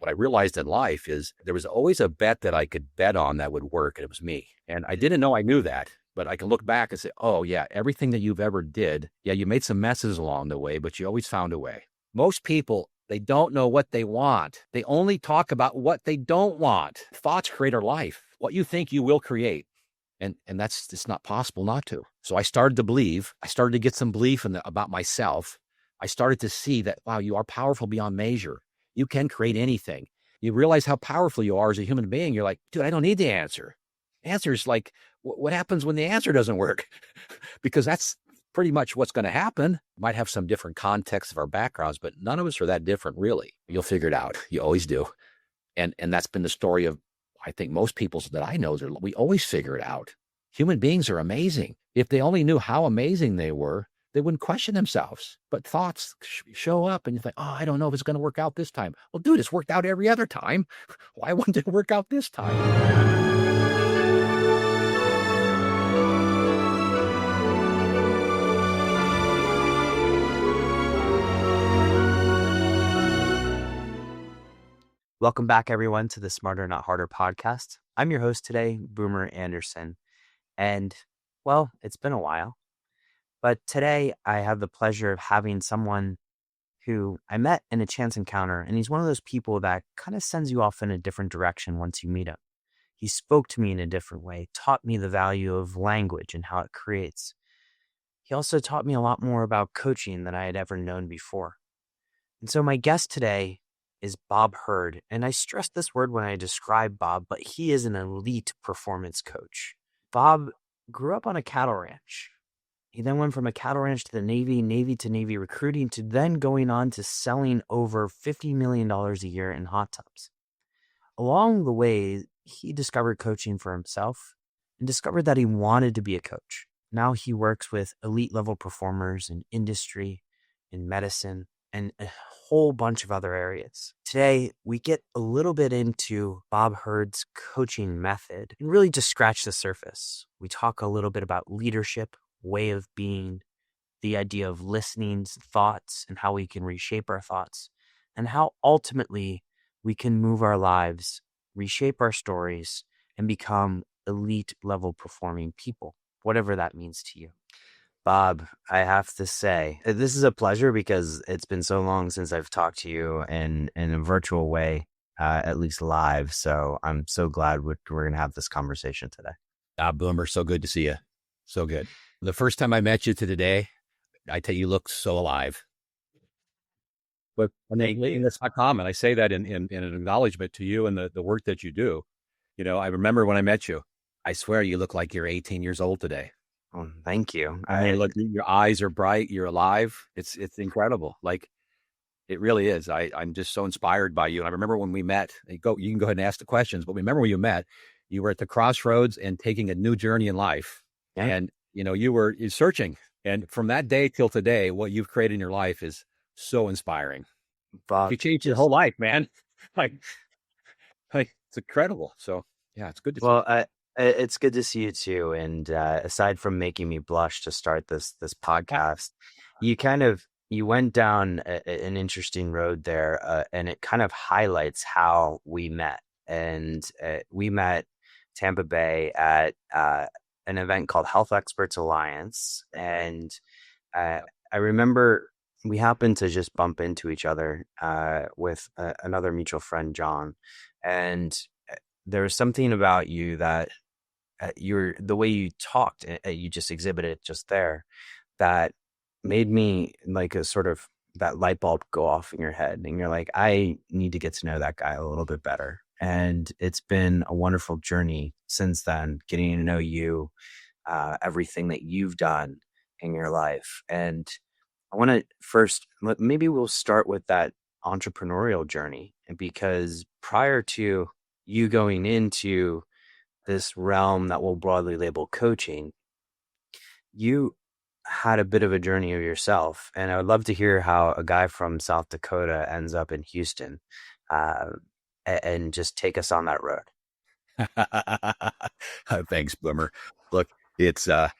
what I realized in life is there was always a bet that I could bet on that would work, and it was me. And I didn't know I knew that, but I can look back and say, oh yeah, everything that you've ever did, yeah, you made some messes along the way, but you always found a way. Most people, they don't know what they want. They only talk about what they don't want. Thoughts create our life. What you think you will create. And that's just not possible not to. So I started to believe, I started to get some belief about myself. I started to see that, wow, you are powerful beyond measure. You can create anything. You realize how powerful you are as a human being. You're like, dude, I don't need the answer. Answer's like, what happens when the answer doesn't work? Because that's pretty much what's going to happen. Might have some different contexts of our backgrounds, but none of us are that different, really. You'll figure it out. You always do. And that's been the story of, I think, most people that I know, we always figure it out. Human beings are amazing. If they only knew how amazing they were, they wouldn't question themselves. But thoughts show up and you think, oh, I don't know if it's going to work out this time. Well, dude, it's worked out every other time. Why wouldn't it work out this time? Welcome back, everyone, to the Smarter Not Harder podcast. I'm your host today, Boomer Anderson. And, well, it's been a while. But today I have the pleasure of having someone who I met in a chance encounter. And he's one of those people that kind of sends you off in a different direction once you meet him. He spoke to me in a different way, taught me the value of language and how it creates. He also taught me a lot more about coaching than I had ever known before. And so my guest today is Bob Hurd. And I stress this word when I describe Bob, but he is an elite performance coach. Bob grew up on a cattle ranch. He then went from a cattle ranch to the Navy, Navy to Navy recruiting, to then going on to selling over $50 million a year in hot tubs. Along the way, he discovered coaching for himself and discovered that he wanted to be a coach. Now he works with elite level performers in industry, in medicine, and a whole bunch of other areas. Today, we get a little bit into Bob Hurd's coaching method and really just scratch the surface. We talk a little bit about leadership, way of being, the idea of listening, thoughts, and how we can reshape our thoughts, and how ultimately we can move our lives, reshape our stories, and become elite level performing people, whatever that means to you. Bob, I have to say, this is a pleasure because it's been so long since I've talked to you in a virtual way, at least live. So I'm so glad we're going to have this conversation today. Boomer, so good to see you. So good. The first time I met you to today, I tell you, look so alive. But and that's not common. I say that in an acknowledgement to you and the work that you do. You know, I remember when I met you, I swear you look like you're 18 years old today. Oh, thank you. I mean, look, your eyes are bright. You're alive. It's incredible. Like, it really is. I'm just so inspired by you. And I remember when we met. You can go ahead and ask the questions. But remember when you met, you were at the crossroads and taking a new journey in life. Yeah. And you're searching. And from that day till today, what you've created in your life is so inspiring. Bob, you changed your whole life, man. like it's incredible. So yeah, it's good to see you. It's good to see you too. And aside from making me blush to start this podcast, you went down an interesting road there, and it kind of highlights how we met. And we met Tampa Bay at an event called Health Experts Alliance. And I remember we happened to just bump into each other with another mutual friend, John. And there was something about you that the way you talked, you just exhibited just there, that made me like a sort of that light bulb go off in your head. And you're like, I need to get to know that guy a little bit better. And it's been a wonderful journey since then, getting to know you, everything that you've done in your life. And I want to first, maybe we'll start with that entrepreneurial journey, because prior to you going into this realm that we'll broadly label coaching, you had a bit of a journey of yourself. And I would love to hear how a guy from South Dakota ends up in Houston, and just take us on that road. Thanks, Boomer. Look, it's again,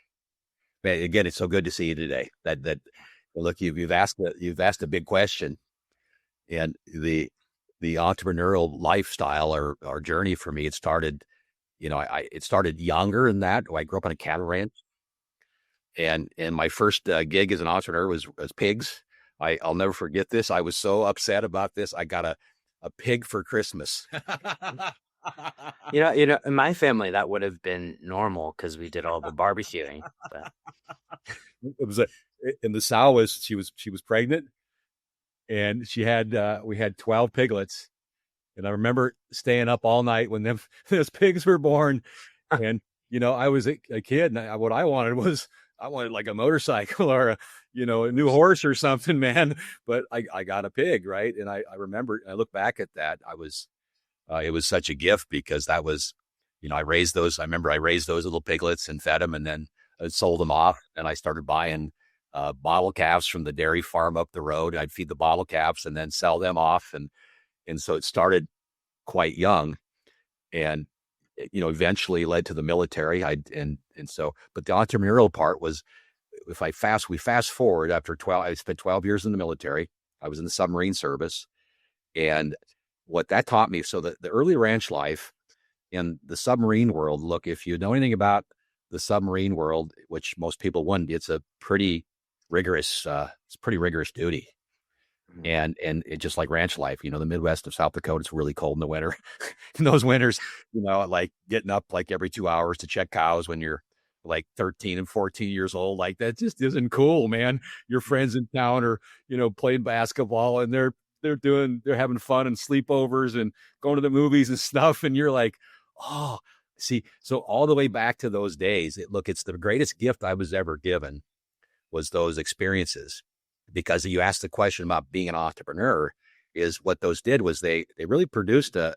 it's so good to see you today. That look, you've asked a big question, and the entrepreneurial lifestyle or journey for me, it started, it started younger than that. I grew up on a cattle ranch, and my first gig as an entrepreneur was pigs. I'll never forget this. I was so upset about this. I got a pig for Christmas. In my family, that would have been normal because we did all the barbecuing. But It was and the sow she was pregnant, and we had 12 piglets. And I remember staying up all night when those pigs were born. And, I was a kid, and what I wanted like a motorcycle or a new horse or something, man. But I got a pig, right? And I remember, I look back at that. It was such a gift because that was, I remember I raised those little piglets and fed them, and then sold them off. And I started buying bottle calves from the dairy farm up the road. I'd feed the bottle calves and then sell them off. And so it started quite young, and eventually led to the military. But the entrepreneurial part was, we fast forward after 12, I spent 12 years in the military. I was in the submarine service, and what that taught me. So the early ranch life in the submarine world, look, if you know anything about the submarine world, which most people wouldn't, it's pretty rigorous duty. And it just like ranch life, the Midwest of South Dakota, it's really cold in the winter. In those winters, like getting up like every 2 hours to check cows when you're like 13 and 14 years old, like that just isn't cool, man. Your friends in town are, playing basketball, and they're having fun and sleepovers and going to the movies and stuff. And you're like, oh, see, so all the way back to those days, it's the greatest gift I was ever given was those experiences. Because you asked the question about being an entrepreneur, is what those did was they really produced an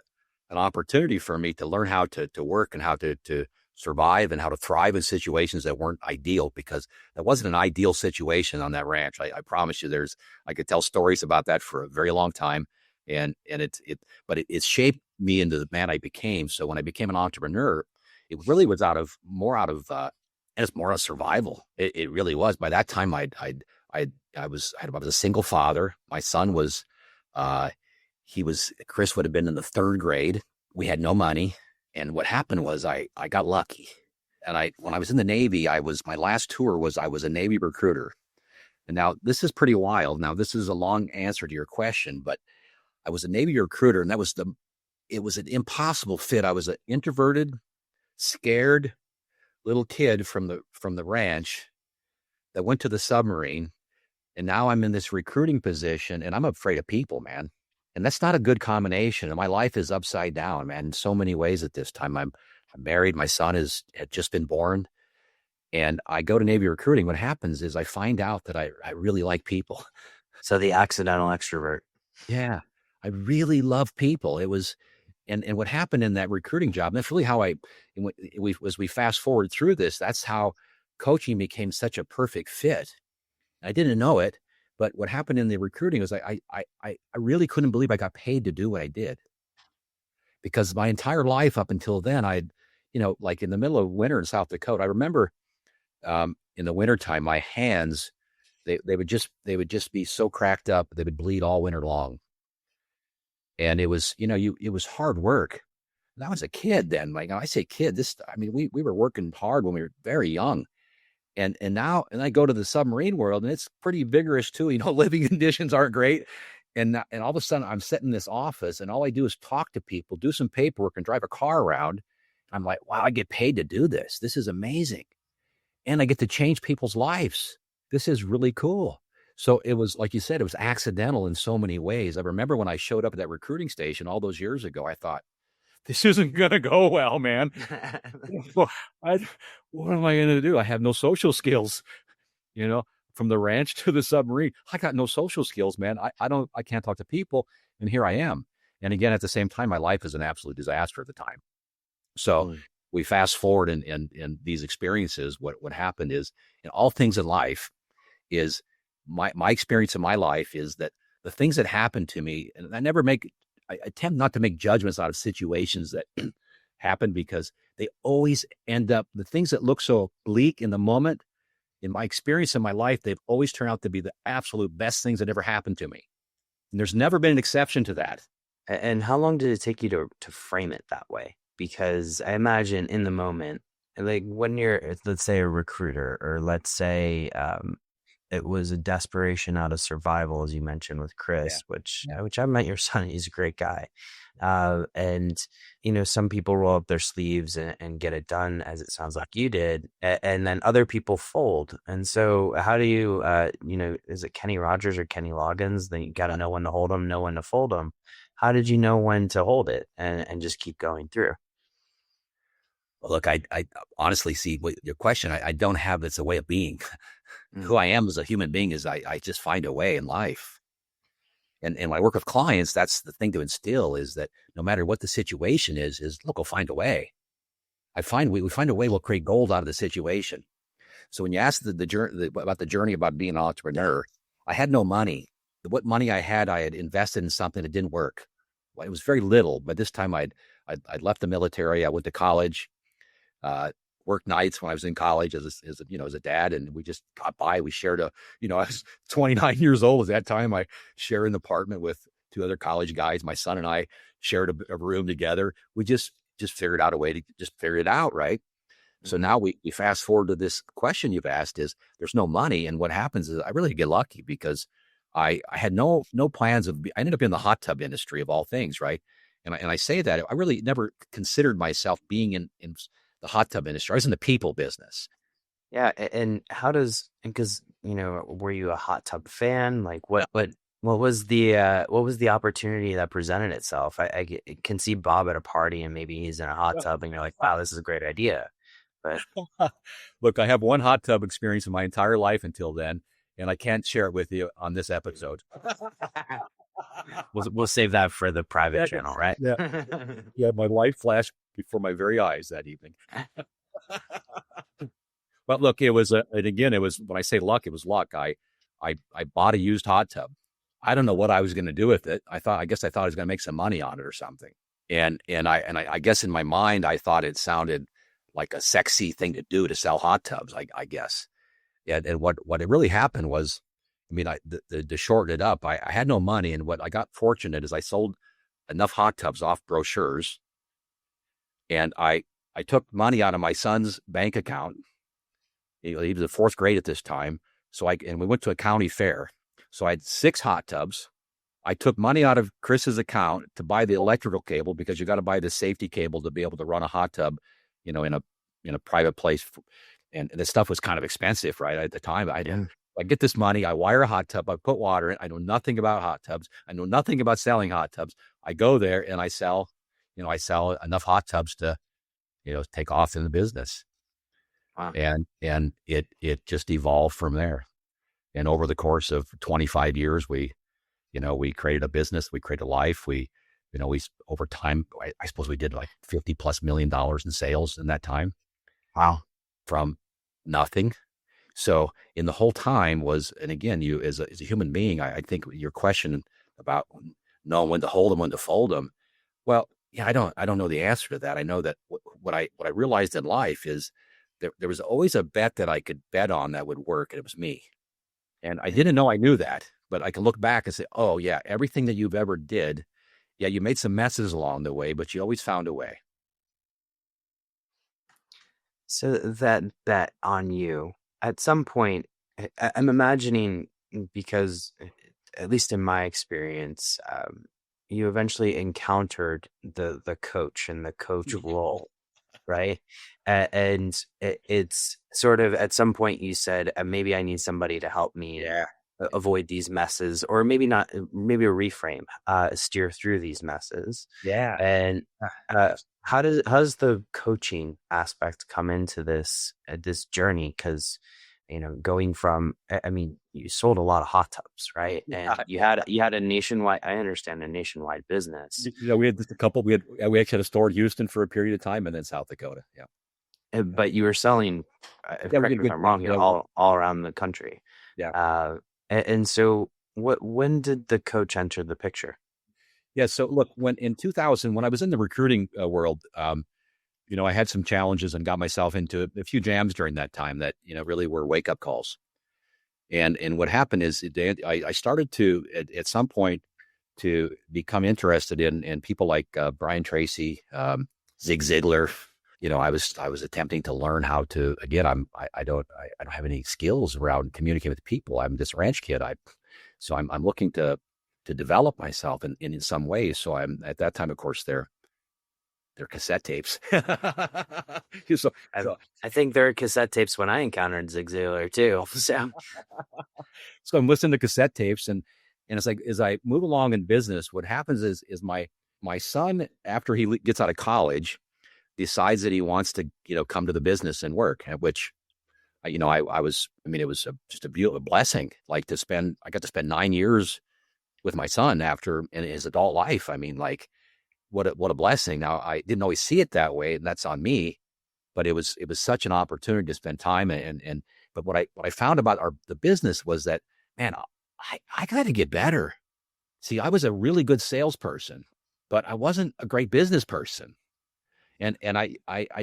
opportunity for me to learn how to work and how to survive and how to thrive in situations that weren't ideal, because that wasn't an ideal situation on that ranch. I promise you, I could tell stories about that for a very long time. But it shaped me into the man I became. So when I became an entrepreneur, it really was more out of it's more a survival. It really was. By that time, I was a single father. My son was, Chris would have been in the third grade. We had no money. And what happened was I got lucky. And when I was in the Navy, my last tour was, I was a Navy recruiter. And now this is pretty wild. Now this is a long answer to your question, but I was a Navy recruiter, and it was an impossible fit. I was an introverted, scared little kid from the ranch that went to the submarine. And now I'm in this recruiting position, and I'm afraid of people, man. And that's not a good combination. And my life is upside down, man, in so many ways at this time. I'm married. My son had just been born. And I go to Navy recruiting. What happens is I find out that I really like people. So the accidental extrovert. Yeah. I really love people. It was, and what happened in that recruiting job, and that's really how as we fast forward through this, that's how coaching became such a perfect fit. I didn't know it, but what happened in the recruiting was I really couldn't believe I got paid to do what I did, because my entire life up until then, like in the middle of winter in South Dakota, I remember in the wintertime, my hands, they would just be so cracked up, they would bleed all winter long. And it was, it was hard work. And I was a kid then. Like, I say kid, we were working hard when we were very young. And now I go to the submarine world, and it's pretty vigorous too. Living conditions aren't great. And all of a sudden I'm sitting in this office, and all I do is talk to people, do some paperwork, and drive a car around. I'm like, wow, I get paid to do this. This is amazing. And I get to change people's lives. This is really cool. So it was, like you said, it was accidental in so many ways. I remember when I showed up at that recruiting station all those years ago, I thought, this isn't going to go well, man. What am I going to do? I have no social skills, from the ranch to the submarine. I got no social skills, man. I can't talk to people. And here I am. And again, at the same time, my life is an absolute disaster at the time. So we fast forward in these experiences. What happened is, in all things in life, is my experience in my life is that the things that happen to me, and I attempt not to make judgments out of situations that happen, because they always end up, the things that look so bleak in the moment, in my experience in my life, they've always turned out to be the absolute best things that ever happened to me. And there's never been an exception to that. And how long did it take you to frame it that way? Because I imagine in the moment, like when you're, let's say, a recruiter, or let's say it was a desperation out of survival, as you mentioned with Yeah. Chris, which Yeah. which I met your son. He's a great guy. And some people roll up their sleeves and get it done, as it sounds like you did, and then other people fold. And so, how do you, is it Kenny Rogers or Kenny Loggins? Then you got to know when to hold them, know when to fold them. How did you know when to hold it and just keep going through? Well, look, I honestly see what your question. I don't have it's a way of being. Mm. Who I am as a human being is I just find a way in life. And when I work with clients, that's the thing to instill is that no matter what the situation is look, we'll find a way. We find a way, we'll create gold out of the situation. So when you ask the journey about the journey about being an entrepreneur, I had no money. What money I had invested in something that didn't work. Well, it was very little. By this time, I'd left the military. I went to college, uh, worked nights when I was in college as a dad, and we just got by. We shared I was 29 years old at that time. I shared an apartment with two other college guys. My son and I shared a room together. We just figured out a way to just figure it out, right? So Mhm. now we fast forward to this question you've asked is there's no money. And what happens is I really get lucky because I had no plans I ended up in the hot tub industry of all things. Right. And I say that I really never considered myself being in the hot tub industry. I was in the people business. Yeah, and how does, because were you a hot tub fan? Like what was the opportunity that presented itself? can see Bob at a party and maybe he's in a hot tub and you're like, wow, this is a great idea. But Look, I have one hot tub experience in my entire life until then, and I can't share it with you on this episode. we'll save that for the private Yeah, channel, right? yeah, yeah. My life flashed before my very eyes that evening. But look, and again, it was when I say luck, it was luck. I bought a used hot tub. I don't know what I was going to do with it. I guess I thought I was going to make some money on it or something. I guess in my mind, I thought it sounded like a sexy thing to do to sell hot tubs. I guess. And what it really happened was, I mean, to shorten it up, I had no money, and what I got fortunate is I sold enough hot tubs off brochures, and I took money out of my son's bank account. He was in fourth grade at this time. And we went to a county fair. So I had 6 hot tubs. I took money out of Chris's account to buy the electrical cable because you got to buy the safety cable to be able to run a hot tub, in a private place. And this stuff was kind of expensive, right? At the time, Yeah. I get this money, I wire a hot tub, I put water in. I know nothing about hot tubs. I know nothing about selling hot tubs. I go there and I sell enough hot tubs to, take off in the business. Wow. And it just evolved from there. And over the course of 25 years, we created a business, we created a life. We over time, I suppose we did like $50+ million in sales in that time Wow. from nothing. So in the whole time and again, you as a human being, I think your question about knowing when to hold them, when to fold them. Well, yeah, I don't know the answer to that. I know that what I realized in life is there was always a bet that I could bet on that would work, and it was me. And I didn't know I knew that, but I can look back and say, oh yeah, everything that you've ever did, yeah, you made some messes along the way, but you always found a way. So that on you at some point, I'm imagining, because at least in my experience, you eventually encountered the coach and the coach role, right? And it's sort of at some point you said, maybe I need somebody to help me Yeah. avoid these messes, or maybe not, maybe a reframe, steer through these messes. Yeah. And how does the coaching aspect come into this journey? Because going from, I mean, you sold a lot of hot tubs, right? And you had a nationwide, I understand, a nationwide business. We had just a couple. We actually had a store in Houston for a period of time, and then South Dakota. Yeah. But you were selling, Yeah, we correct did me if good. I'm wrong here, Yeah. all around the country. Yeah. And so when did the coach enter the picture? Yeah. So look, when in 2000, when I was in the recruiting world, I had some challenges and got myself into a few jams during that time that, really were wake up calls. And what happened is I started to, at some point, to become interested in people like Brian Tracy, Zig Ziglar. I was attempting to learn how to. Again, I don't have any skills around communicating with people. I'm this ranch kid. I'm looking to develop myself in some ways. So I'm at that time, of course, they're cassette tapes. so, I, so I think there are cassette tapes when I encountered Zig Ziglar too. So so I'm listening to cassette tapes, and it's like as I move along in business, what happens is my son, after he gets out of college, decides that he wants to come to the business and work, at which I was, I mean, it was just a beautiful blessing. Like I got to spend 9 years with my son after in his adult life. I mean, like what a blessing. Now I didn't always see it that way, and that's on me. But it was such an opportunity to spend time and but what I found about the business was that, man, I got to get better. See, I was a really good salesperson, but I wasn't a great business person, and I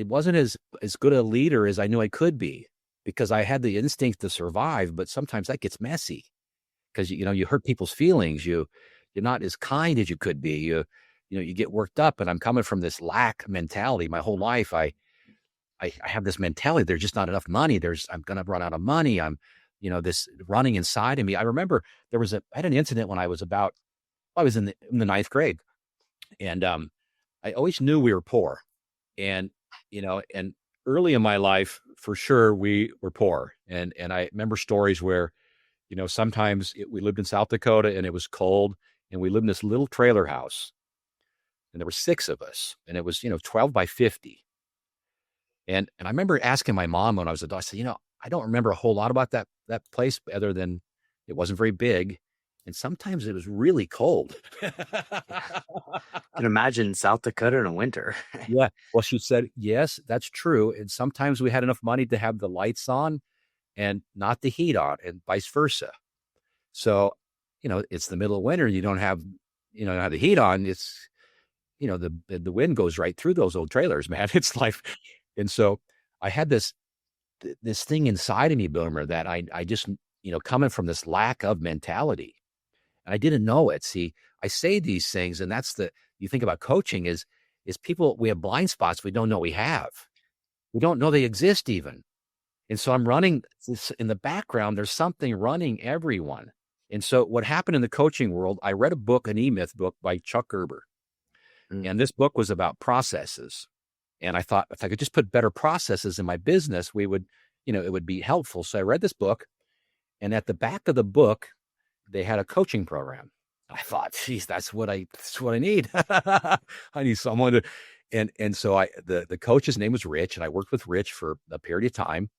wasn't as good a leader as I knew I could be, because I had the instinct to survive, but sometimes that gets messy because you hurt people's feelings. You're not as kind as you could be. You get worked up, and I'm coming from this lack mentality my whole life. I have this mentality. There's just not enough money. I'm going to run out of money. This running inside of me. I remember I had an incident when I was in the ninth grade, and I always knew we were poor, and and early in my life, for sure, we were poor, and I remember stories where, sometimes we lived in South Dakota and it was cold, and we lived in this little trailer house, and there were 6 of us, and it was 12 by 50. And I remember asking my mom when I was a adult, I said, I don't remember a whole lot about that place other than it wasn't very big. And sometimes it was really cold. I can imagine South Dakota in the winter. Yeah. Well, she said, yes, that's true. And sometimes we had enough money to have the lights on and not the heat on, and vice versa. So, it's the middle of winter. You don't have the heat on. It's, the wind goes right through those old trailers, man. It's like, and so I had this thing inside of me, Boomer, that I just, coming from this lack of mentality, and I didn't know it. See, I say these things, and you think about coaching is people, we have blind spots we don't know we have. We don't know they exist even. And so I'm running this in the background. There's something running everyone. And so what happened in the coaching world, I read a book, an E-Myth book by Chuck Gerber. And this book was about processes. And I thought, if I could just put better processes in my business, it would be helpful. So I read this book, and at the back of the book, they had a coaching program. I thought, geez, that's what I need. I need someone to, and so the coach's name was Rich, and I worked with Rich for a period of time.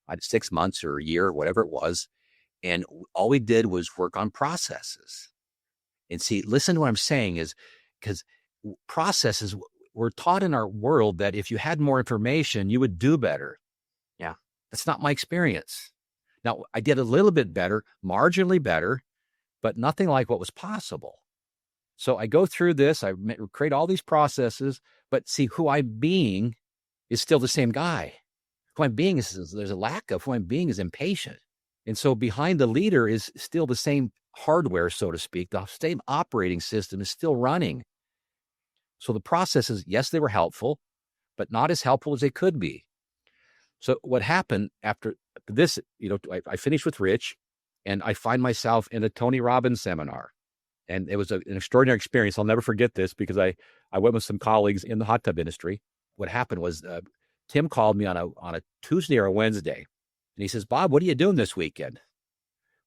I had 6 months or a year, or whatever it was. And all we did was work on processes. And see, listen to what I'm saying is, because processes, we're taught in our world that if you had more information, you would do better. Yeah. That's not my experience. Now, I did a little bit better, marginally better, but nothing like what was possible. So I go through this, I create all these processes, but see, who I'm being is still the same guy. Who I'm being there's a lack of who I'm being is impatient. And so behind the leader is still the same hardware, so to speak. The same operating system is still running. So the processes, yes, they were helpful, but not as helpful as they could be. So what happened after this, I finished with Rich, and I find myself in a Tony Robbins seminar. And it was an extraordinary experience. I'll never forget this, because I went with some colleagues in the hot tub industry. What happened was Tim called me on a Tuesday or a Wednesday, and he says, Bob, what are you doing this weekend?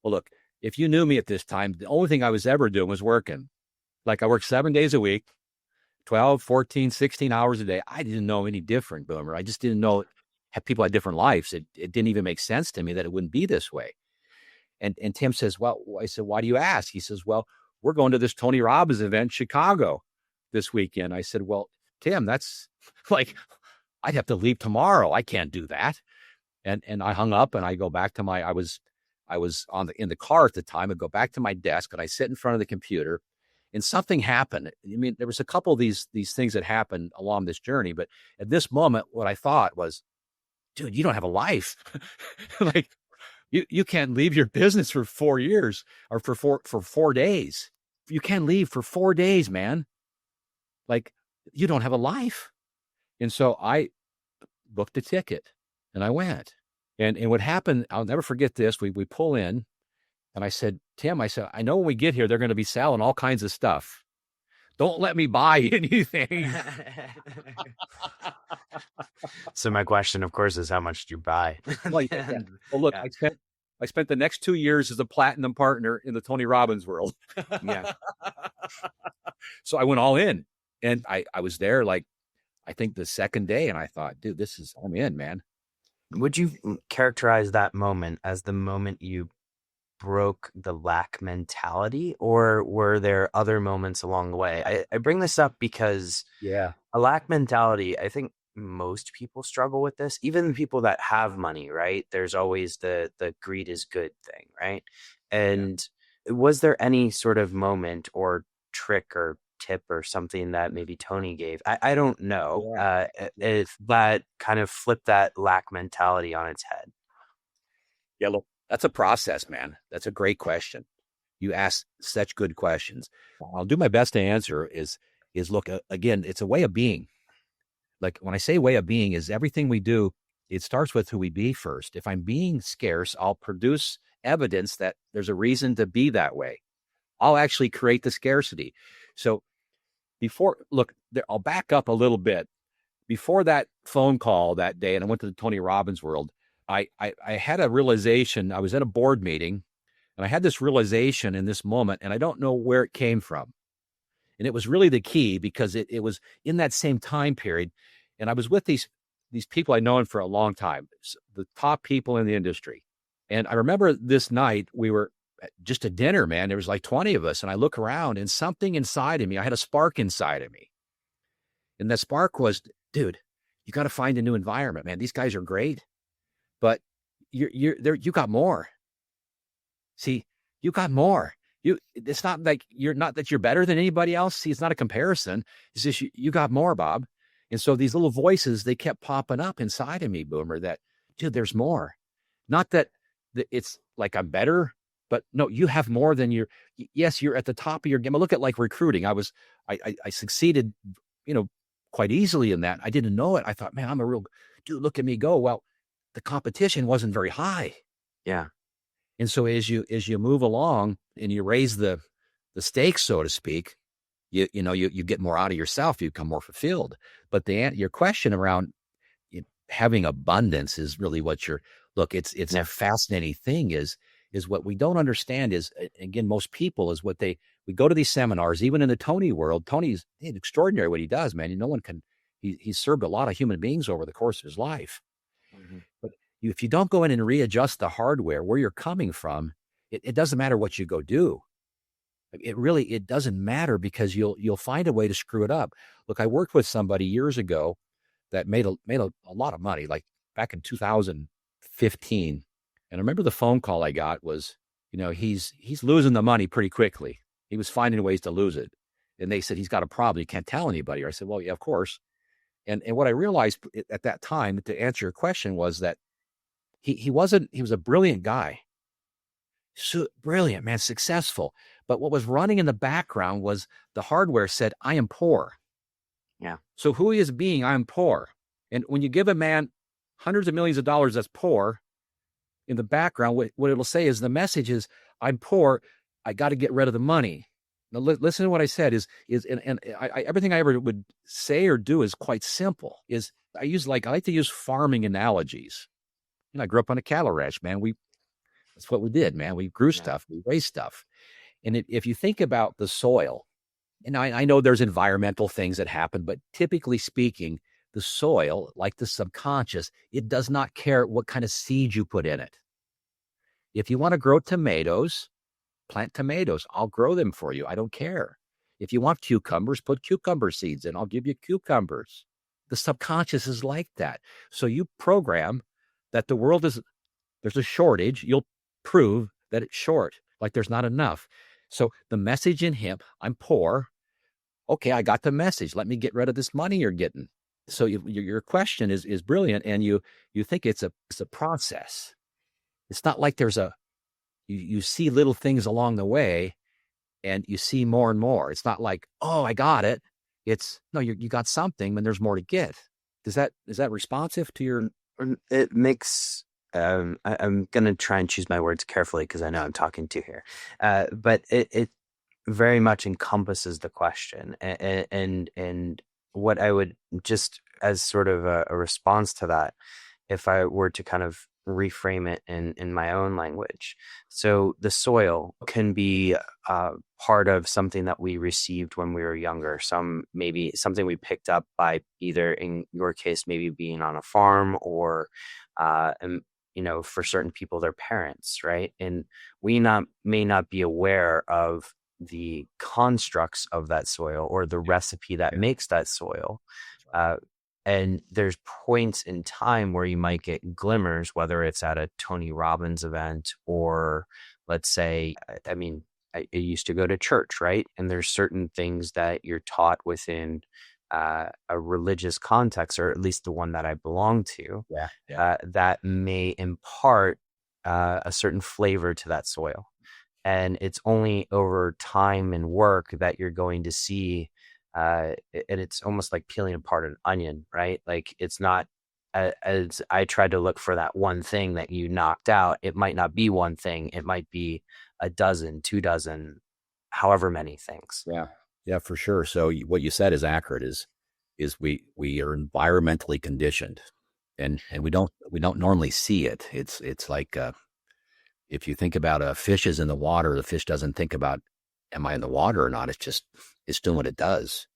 Well, look, if you knew me at this time, the only thing I was ever doing was working. Like, I worked 7 days a week, 12, 14, 16 hours a day. I didn't know any different, Boomer. I just didn't know people had different lives. It didn't even make sense to me that it wouldn't be this way. And Tim says, well, I said, why do you ask? He says, well, we're going to this Tony Robbins event in Chicago this weekend. I said, well, Tim, that's like, I'd have to leave tomorrow. I can't do that. And I hung up, and I go back to I was in the car at the time. I go back to my desk, and I sit in front of the computer, and something happened. I mean, there was a couple of these things that happened along this journey, but at this moment, what I thought was, dude, you don't have a life. Like, you can't leave your business for 4 years or for 4 days. You can't leave for 4 days, man. Like, you don't have a life. And so I booked a ticket and I went. And what happened, I'll never forget this. We pull in and I said, Tim, I know when we get here, they're going to be selling all kinds of stuff. Don't let me buy anything. So my question, of course, is how much did you buy? Well, look, I spent the next 2 years as a platinum partner in the Tony Robbins world. Yeah. So I went all in, and I was there like, I think the second day, and I thought, dude, I'm in, man. Would you characterize that moment as the moment you broke the lack mentality, or were there other moments along the way? I bring this up because a lack mentality, I think most people struggle with this, even people that have money, right? There's always the greed is good thing, right? And was there any sort of moment or trick or tip or something that maybe Tony gave? I don't know if that kind of flipped that lack mentality on its head. Yeah, look, that's a process, man. That's a great question. You ask such good questions. I'll do my best to answer is look, again, it's a way of being. Like when I say way of being is everything we do, it starts with who we be first. If I'm being scarce, I'll produce evidence that there's a reason to be that way. I'll actually create the scarcity. So I'll back up a little bit. Before that phone call that day, and I went to the Tony Robbins world, I had a realization. I was at a board meeting, and I had this realization in this moment, and I don't know where it came from. And it was really the key because it was in that same time period. And I was with these people I'd known for a long time, the top people in the industry. And I remember this night we were just at dinner, man. There was like 20 of us. And I look around and something inside of me, I had a spark inside of me. And that spark was, dude, you got to find a new environment, man. These guys are great, but you got more. See, you got more. It's not like you're better than anybody else. See, it's not a comparison. It's just you got more, Bob. And so these little voices, they kept popping up inside of me, Boomer, that, dude, there's more. Not that it's like I'm better, but no, you have more than yes, you're at the top of your game. I look at like recruiting. I succeeded, quite easily in that. I didn't know it. I thought, man, I'm a real dude. Look at me go. Well, the competition wasn't very high. Yeah. And so as you move along and you raise the stakes, so to speak, you get more out of yourself. You become more fulfilled. But your question around having abundance is really what it's a fascinating thing is what we don't understand is, again, most people is we go to these seminars, even in the Tony world. Tony's extraordinary what he does, man. No one can, he's served a lot of human beings over the course of his life. Mm-hmm. But if you don't go in and readjust the hardware where you're coming from, it doesn't matter what you go do. It doesn't matter because you'll find a way to screw it up. Look, I worked with somebody years ago that made a lot of money, like back in 2015. And I remember the phone call I got was, he's losing the money pretty quickly. He was finding ways to lose it. And they said, he's got a problem. He can't tell anybody. I said, well, yeah, of course. And what I realized at that time, to answer your question, was that he was a brilliant guy. So brilliant, man, successful. But what was running in the background was the hardware said, I am poor. Yeah. So who he is being, I am poor. And when you give a man hundreds of millions of dollars that's poor, in the background, what it'll say is the message is, I'm poor. I got to get rid of the money. Now, listen to what I said everything I ever would say or do is quite simple. I like to use farming analogies. I grew up on a cattle ranch, man. That's what we did, man. We grew stuff, we raised stuff. And if you think about the soil, and I know there's environmental things that happen, but typically speaking, the soil, like the subconscious, it does not care what kind of seed you put in it. If you want to grow tomatoes, plant tomatoes. I'll grow them for you. I don't care. If you want cucumbers, put cucumber seeds in. I'll give you cucumbers. The subconscious is like that. So you program that there's a shortage. You'll prove that it's short, like there's not enough. So the message in him, I'm poor. Okay, I got the message. Let me get rid of this money you're getting. So your question is brilliant, and you think it's a process. It's not like you see little things along the way, and you see more and more. It's not like, oh, I got it. It's no, you got something, and there's more to get. Is that responsive to your? It makes I'm gonna try and choose my words carefully because I know I'm talking to here, but it very much encompasses the question, and what I would just as sort of a response to that, if I were to kind of reframe it in my own language. So the soil can be part of something that we received when we were younger. Maybe something we picked up by either, in your case, maybe being on a farm, or and for certain people, their parents, right? And we may not be aware of the constructs of that soil or the recipe that makes that soil. Uh, and there's points in time where you might get glimmers, whether it's at a Tony Robbins event, or let's say, I mean, I used to go to church, right? And there's certain things that you're taught within a religious context, or at least the one that I belong to, that may impart a certain flavor to that soil. And it's only over time and work that you're going to see, and it's almost like peeling apart an onion, right? Like, it's not as I tried to look for that one thing that you knocked out. It might not be one thing. It might be a dozen, 2 dozen, however many things. Yeah, for sure. So what you said is accurate. Is we are environmentally conditioned, and we don't normally see it. It's like if you think about a fish is in the water, the fish doesn't think about, am I in the water or not? It's doing what it does.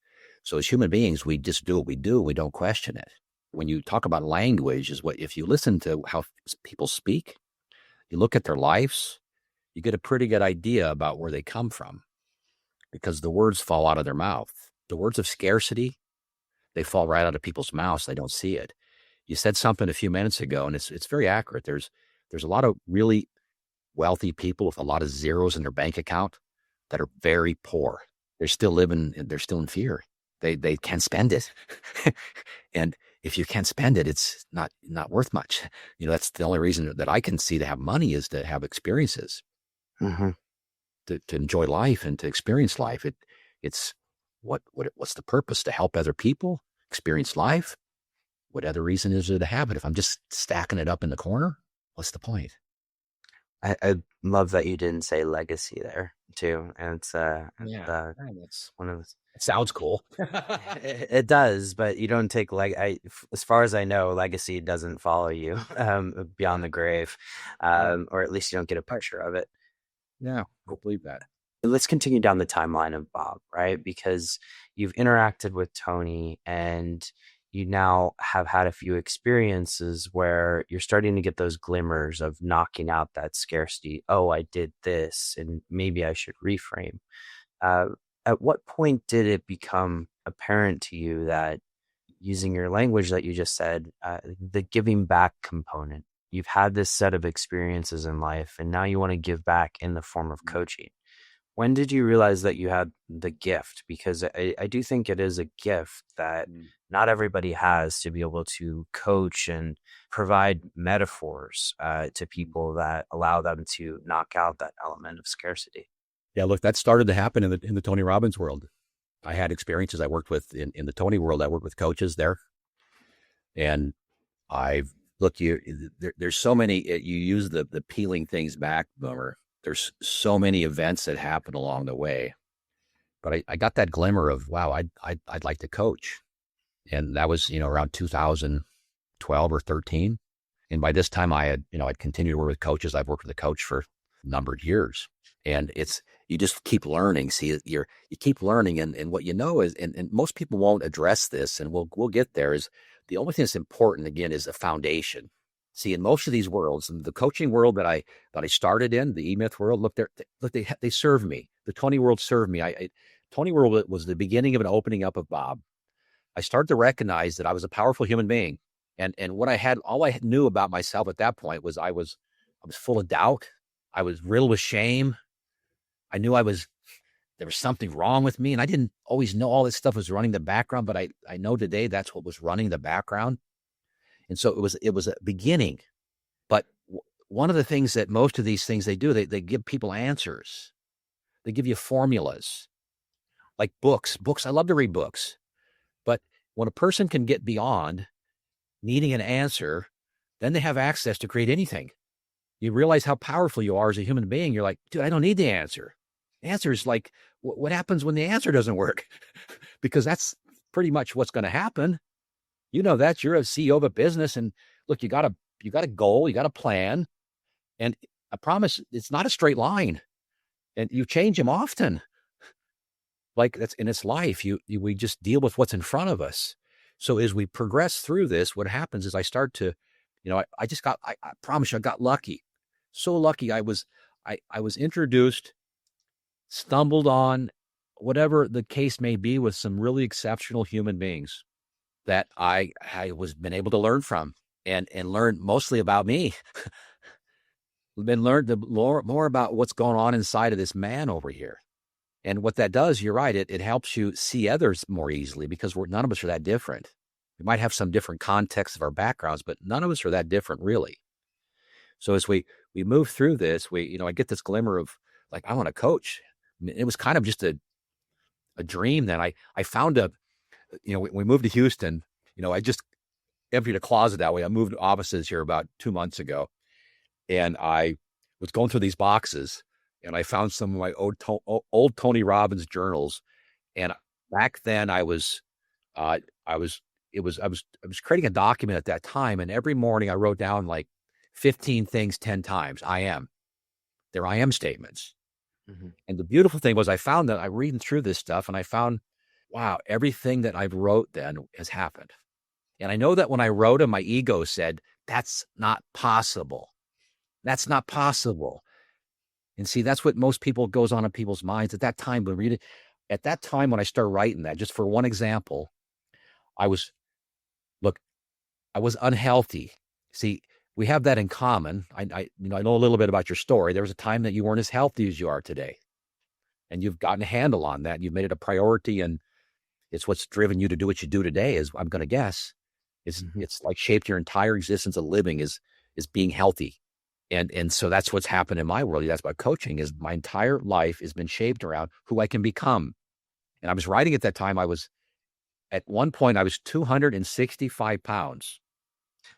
So as human beings, we just do what we do. We don't question it. When you talk about language, if you listen to how people speak, you look at their lives, you get a pretty good idea about where they come from, because the words fall out of their mouth. The words of scarcity, they fall right out of people's mouths. They don't see it. You said something a few minutes ago, and it's very accurate. There's a lot of really wealthy people with a lot of zeros in their bank account that are very poor. They're still in fear. They can't spend it. And if you can't spend it, it's not worth much. That's the only reason that I can see to have money is to have experiences, Mm-hmm. to enjoy life and to experience life. It's what's the purpose? To help other people experience life. What other reason is there to have it? If I'm just stacking it up in the corner, what's the point? I love that you didn't say legacy there too. And it's That's one of those. It sounds cool. It does, but you don't take as far as I know, legacy doesn't follow you beyond the grave, or at least you don't get a picture of it. Yeah, I believe that. Let's continue down the timeline of Bob, right? Because you've interacted with Tony, and you now have had a few experiences where you're starting to get those glimmers of knocking out that scarcity. Oh, I did this, and maybe I should reframe. At what point did it become apparent to you that, using your language that you just said, the giving back component, you've had this set of experiences in life, and now you want to give back in the form of coaching? When did you realize that you had the gift? Because I do think it is a gift that not everybody has, to be able to coach and provide metaphors to people that allow them to knock out that element of scarcity. Yeah, look, that started to happen in the Tony Robbins world. I had experiences I worked with in the Tony world. I worked with coaches there. And there's so many, you use the peeling things back, Boomer. There's so many events that happen along the way. But I got that glimmer of, wow, I'd like to coach. And that was, around 2012 or 13. And by this time I'd continued to work with coaches. I've worked with a coach for a number of years. And you just keep learning. See, you keep learning. And what is, and most people won't address this, and we'll get there, is the only thing that's important, again, is a foundation. See, in most of these worlds, the coaching world that I started in, the E-Myth world, they serve me. The Tony world served me. Tony world was the beginning of an opening up of Bob. I started to recognize that I was a powerful human being, and all I knew about myself at that point was I was full of doubt. I was riddled with shame. I knew there was something wrong with me, and I didn't always know all this stuff was running the background, but I know today that's what was running the background. And so it was a beginning. But one of the things that most of these things they do, they give people answers. They give you formulas like books. I love to read books. But when a person can get beyond needing an answer, then they have access to create anything. You realize how powerful you are as a human being. You're like, dude, I don't need the answer. The answer is like, what happens when the answer doesn't work? Because that's pretty much what's going to happen. You know that you're a CEO of a business, and look, you got a goal, you got a plan, and I promise it's not a straight line, and you change them often. Like that's in its life, we just deal with what's in front of us. So as we progress through this, what happens is I start to, I promise you, I got lucky. So lucky. I was introduced, stumbled on, whatever the case may be, with some really exceptional human beings that I was been able to learn from and learn mostly about me. Been learned more about what's going on inside of this man over here. And what that does, you're right, it helps you see others more easily, because none of us are that different. We might have some different contexts of our backgrounds, but none of us are that different, really. So as we move through this, I get this glimmer of like, I want to coach. I mean, it was kind of just a dream. Then I found we moved to Houston. I just emptied a closet that way. I moved offices here about 2 months ago, and I was going through these boxes, and I found some of my old Tony Robbins journals. And back then I was creating a document at that time. And every morning I wrote down like 15 things 10 times. They're I am statements. Mm-hmm. And the beautiful thing was I found that I reading through this stuff, and I found, wow, everything that I've wrote then has happened. And I know that when I wrote them, my ego said, that's not possible. That's not possible. And see, that's what most people goes on in people's minds at that time. At that time, when I started writing that, just for one example, I was unhealthy. See, we have that in common. I know a little bit about your story. There was a time that you weren't as healthy as you are today, and you've gotten a handle on that. You've made it a priority, and it's what's driven you to do what you do today, is I'm going to guess. It's like shaped your entire existence of living is being healthy. And so that's what's happened in my world. That's about coaching, is my entire life has been shaped around who I can become. And I was writing at that time, at one point, I was 265 pounds.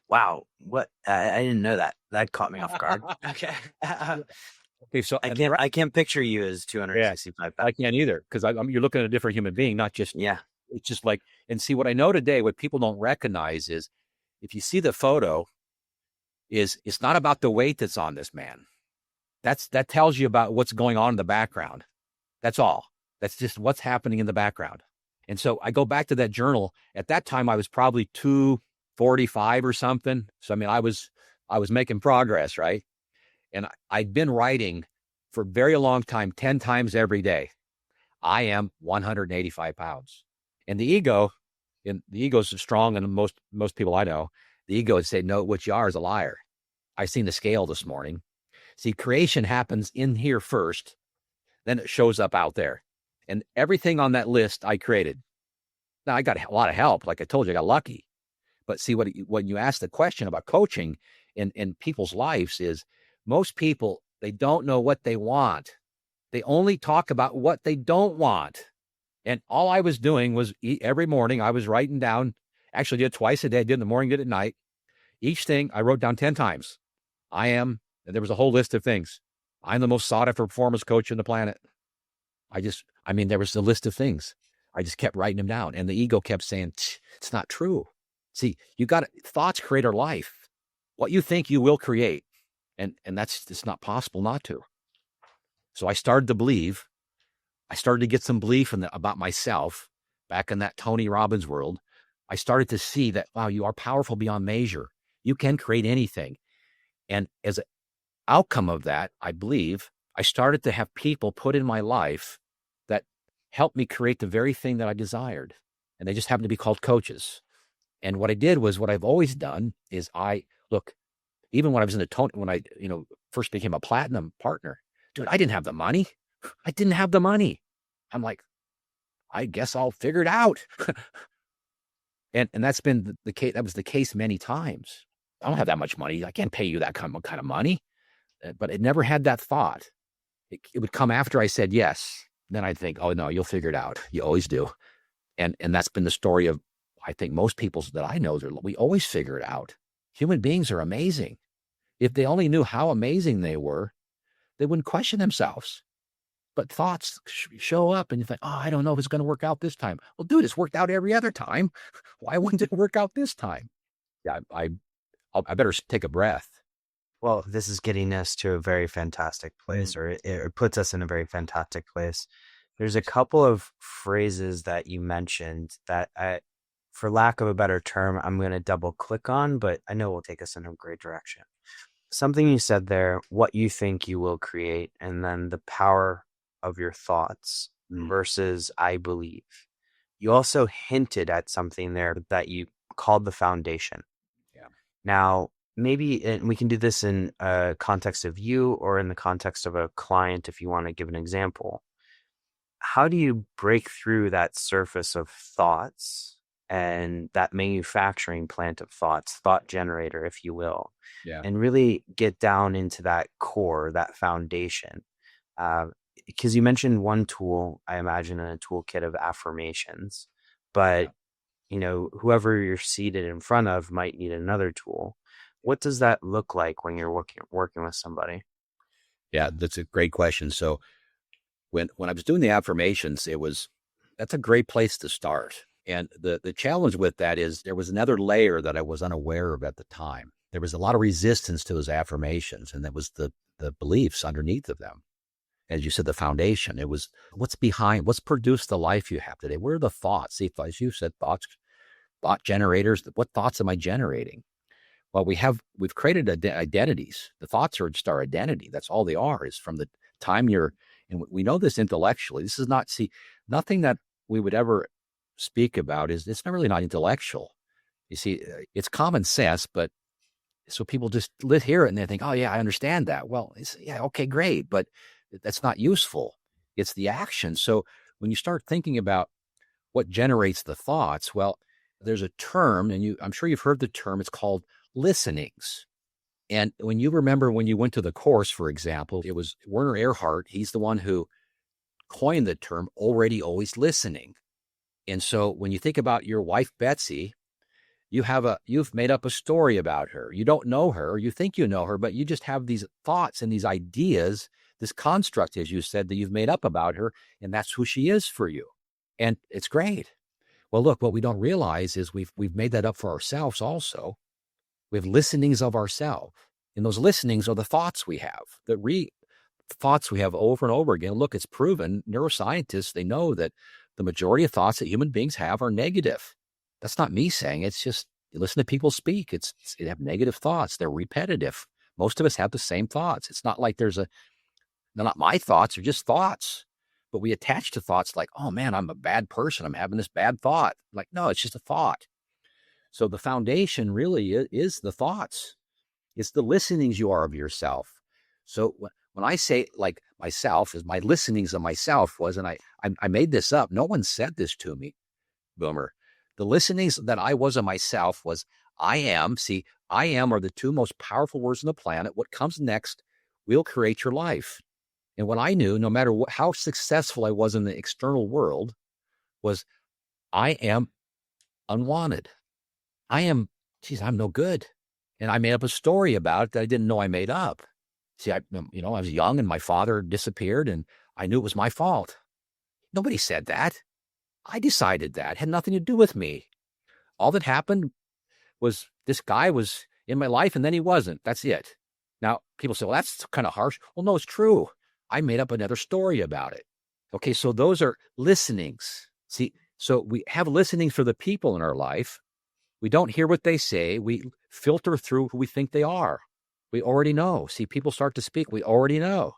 Wow. What? I didn't know that. That caught me off guard. Okay. Okay. So I can't picture you as 265 pounds. I can't either, because you're looking at a different human being, not just, it's just like, and see what I know today, what people don't recognize is, if you see the photo, it's not about the weight that's on this man. That tells you about what's going on in the background. That's all. That's just what's happening in the background. And so I go back to that journal. At that time, I was probably 245 or something. So, I mean, I was making progress, right? And I'd been writing for a very long time, 10 times every day. I am 185 pounds. And the ego is strong, and most people I know, the ego would say, no, what you are is a liar. I seen the scale this morning. See, creation happens in here first, then it shows up out there. And everything on that list I created. Now, I got a lot of help. Like I told you, I got lucky. But see, when you ask the question about coaching in people's lives, is most people, they don't know what they want. They only talk about what they don't want. And all I was doing was every morning I was writing down, actually did it twice a day, did in the morning, did at night. Each thing I wrote down 10 times. And there was a whole list of things. I'm the most sought after performance coach on the planet. There was a list of things. I just kept writing them down. And the ego kept saying, it's not true. See, thoughts create our life. What you think you will create. And that's just not possible not to. So I started to believe. I started to get some belief about myself back in that Tony Robbins world. I started to see that, wow, you are powerful beyond measure. You can create anything. And as an outcome of that, I believe, I started to have people put in my life that helped me create the very thing that I desired. And they just happened to be called coaches. And what I did was, what I've always done is even when I was in the Tony, when I, first became a platinum partner, dude, I didn't have the money. I didn't have the money. I'm like, I guess I'll figure it out. And that's been the case. That was the case many times. I don't have that much money. I can't pay you that kind of money. But it never had that thought. it would come after I said yes. Then I'd think, oh no, you'll figure it out. You always do. And that's been the story of, I think, most people that I know. We always figure it out. Human beings are amazing. If they only knew how amazing they were, they wouldn't question themselves. But thoughts show up and you think, oh, I don't know if it's going to work out this time. Well, dude, it's worked out every other time. Why wouldn't it work out this time? Yeah, I better take a breath. Well, this is getting us to a very fantastic place, or it puts us in a very fantastic place. There's a couple of phrases that you mentioned that for lack of a better term, I'm going to double click on, but I know will take us in a great direction. Something you said there, what you think you will create, and then the power of your thoughts versus I believe. You also hinted at something there that you called the foundation. Yeah. Now, maybe, and we can do this in a context of you or in the context of a client if you want to give an example. How do you break through that surface of thoughts and that manufacturing plant of thoughts, thought generator, if you will, and really get down into that core, that foundation? Because you mentioned one tool, I imagine, in a toolkit of affirmations, but whoever you're seated in front of might need another tool. What does that look like when you're working with somebody? Yeah, that's a great question. So when I was doing the affirmations, that's a great place to start. And the challenge with that is there was another layer that I was unaware of at the time. There was a lot of resistance to those affirmations, and that was the beliefs underneath of them. As you said, the foundation. It was what's produced the life you have today. Where are the thoughts? See, as you said, thought generators. What thoughts am I generating? Well, we've created identities. The thoughts are just our identity. That's all they are, is from the time and we know this intellectually. This is nothing that we would ever speak about it's not really not intellectual. You see, it's common sense, but so people just hear it and they think, oh yeah, I understand that. Well, okay, great. But that's not useful. It's the action. So when you start thinking about what generates the thoughts, well, there's a term, and I'm sure you've heard the term, it's called listenings. And when you went to the course, for example, it was Werner Erhard. He's the one who coined the term already, always listening. And so when you think about your wife, Betsy, you've made up a story about her. You don't know her, or you think you know her, but you just have these thoughts and these ideas, this construct, as you said, that you've made up about her, and that's who she is for you. And it's great. Well, look, what we don't realize is we've made that up for ourselves also. We have listenings of ourselves. And those listenings are the thoughts we have, thoughts we have over and over again. Look, it's proven. Neuroscientists, they know that the majority of thoughts that human beings have are negative. That's not me saying. It's just, you listen to people speak. They have negative thoughts. They're repetitive. Most of us have the same thoughts. It's not like they're not my thoughts, they're just thoughts. But we attach to thoughts like, oh man, I'm a bad person. I'm having this bad thought. Like, no, it's just a thought. So the foundation really is the thoughts. It's the listenings you are of yourself. So when I say like myself, is my listenings of myself was, and I made this up. No one said this to me, Boomer. The listenings that I was of myself was I am. See, I am are the two most powerful words on the planet. What comes next will create your life. And what I knew, no matter how successful I was in the external world, was I am unwanted. I'm no good. And I made up a story about it that I didn't know I made up. See, I was young and my father disappeared and I knew it was my fault. Nobody said that. I decided that. It had nothing to do with me. All that happened was this guy was in my life and then he wasn't. That's it. Now, people say, well, that's kind of harsh. Well, no, it's true. I made up another story about it. Okay, so those are listenings. See, so we have listenings for the people in our life. We don't hear what they say. We filter through who we think they are. We already know. See, people start to speak. We already know.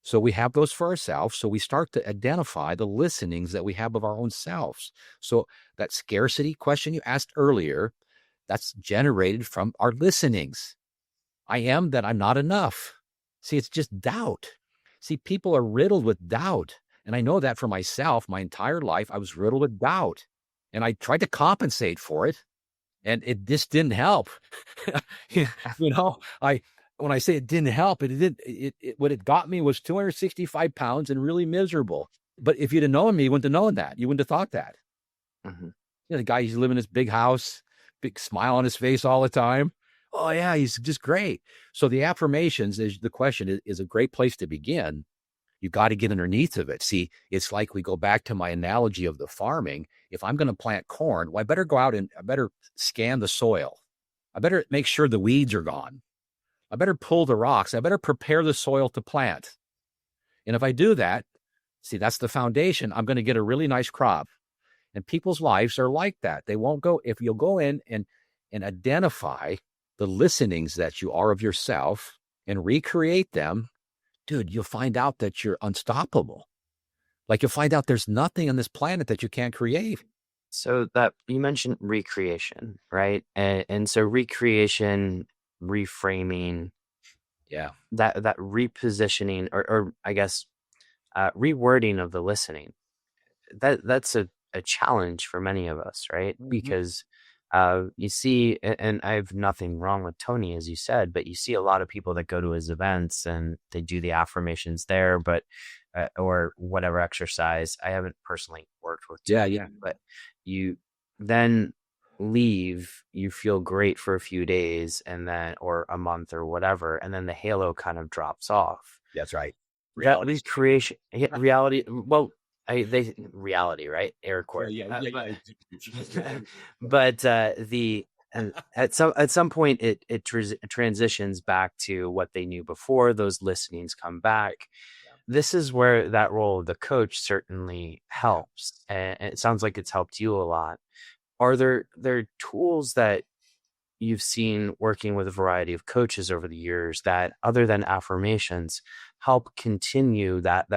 So we have those for ourselves. So we start to identify the listenings that we have of our own selves. So that scarcity question you asked earlier, that's generated from our listenings. I am that I'm not enough. See, it's just doubt. See, people are riddled with doubt. And I know that for myself, my entire life, I was riddled with doubt. And I tried to compensate for it. And it just didn't help. I when I say it didn't help, it did. What it got me was 265 pounds and really miserable. But if you'd have known me, you wouldn't have known that. You wouldn't have thought that. Mhm. The guy, he's living in this big house, big smile on his face all the time. Oh yeah, he's just great. So the affirmations is the question is a great place to begin. You got to get underneath of it. See, it's like we go back to my analogy of the farming. If I'm going to plant corn, well, I better go out and I better scan the soil. I better make sure the weeds are gone. I better pull the rocks. I better prepare the soil to plant. And if I do that, see, that's the foundation. I'm going to get a really nice crop. And people's lives are like that. They won't go, if you'll go in and identify the listenings that you are of yourself and recreate them, dude, you'll find out that you're unstoppable. Like you'll find out there's nothing on this planet that you can't create. So that you mentioned recreation, right? And so recreation, reframing, Yeah. that repositioning, or I guess rewording of the listening. That's a challenge for many of us, right? Mm-hmm. Because you see, and I have nothing wrong with Tony, as you said, but you see a lot of people that go to his events and they do the affirmations there, but or whatever exercise. I haven't personally worked with Tony, Yeah. but you then leave, you feel great for a few days and then, or a month or whatever, and then the halo kind of drops off. That's right. Reality creation, reality. Well, reality, right? Air quote. But the at some point it transitions back to what they knew before. Those listenings come back. This is where that role of the coach certainly helps, and it sounds like it's helped you a lot. Are there tools that you've seen working with a variety of coaches over the years that, other than affirmations, help continue that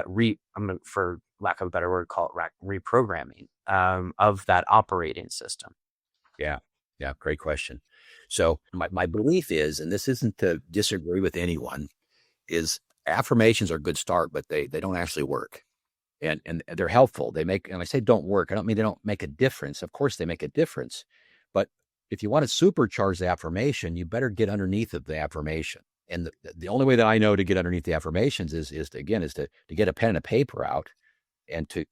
for lack of a better word, call it reprogramming of that operating system? Yeah. Great question. So my belief is, and this isn't to disagree with anyone, is affirmations are a good start, but they don't actually work. And they're helpful. They make, and I say don't work, I don't mean they don't make a difference. Of course they make a difference. But if you want to supercharge the affirmation, you better get underneath of the affirmation. And the only way that I know to get underneath the affirmations is to get a pen and a paper out and to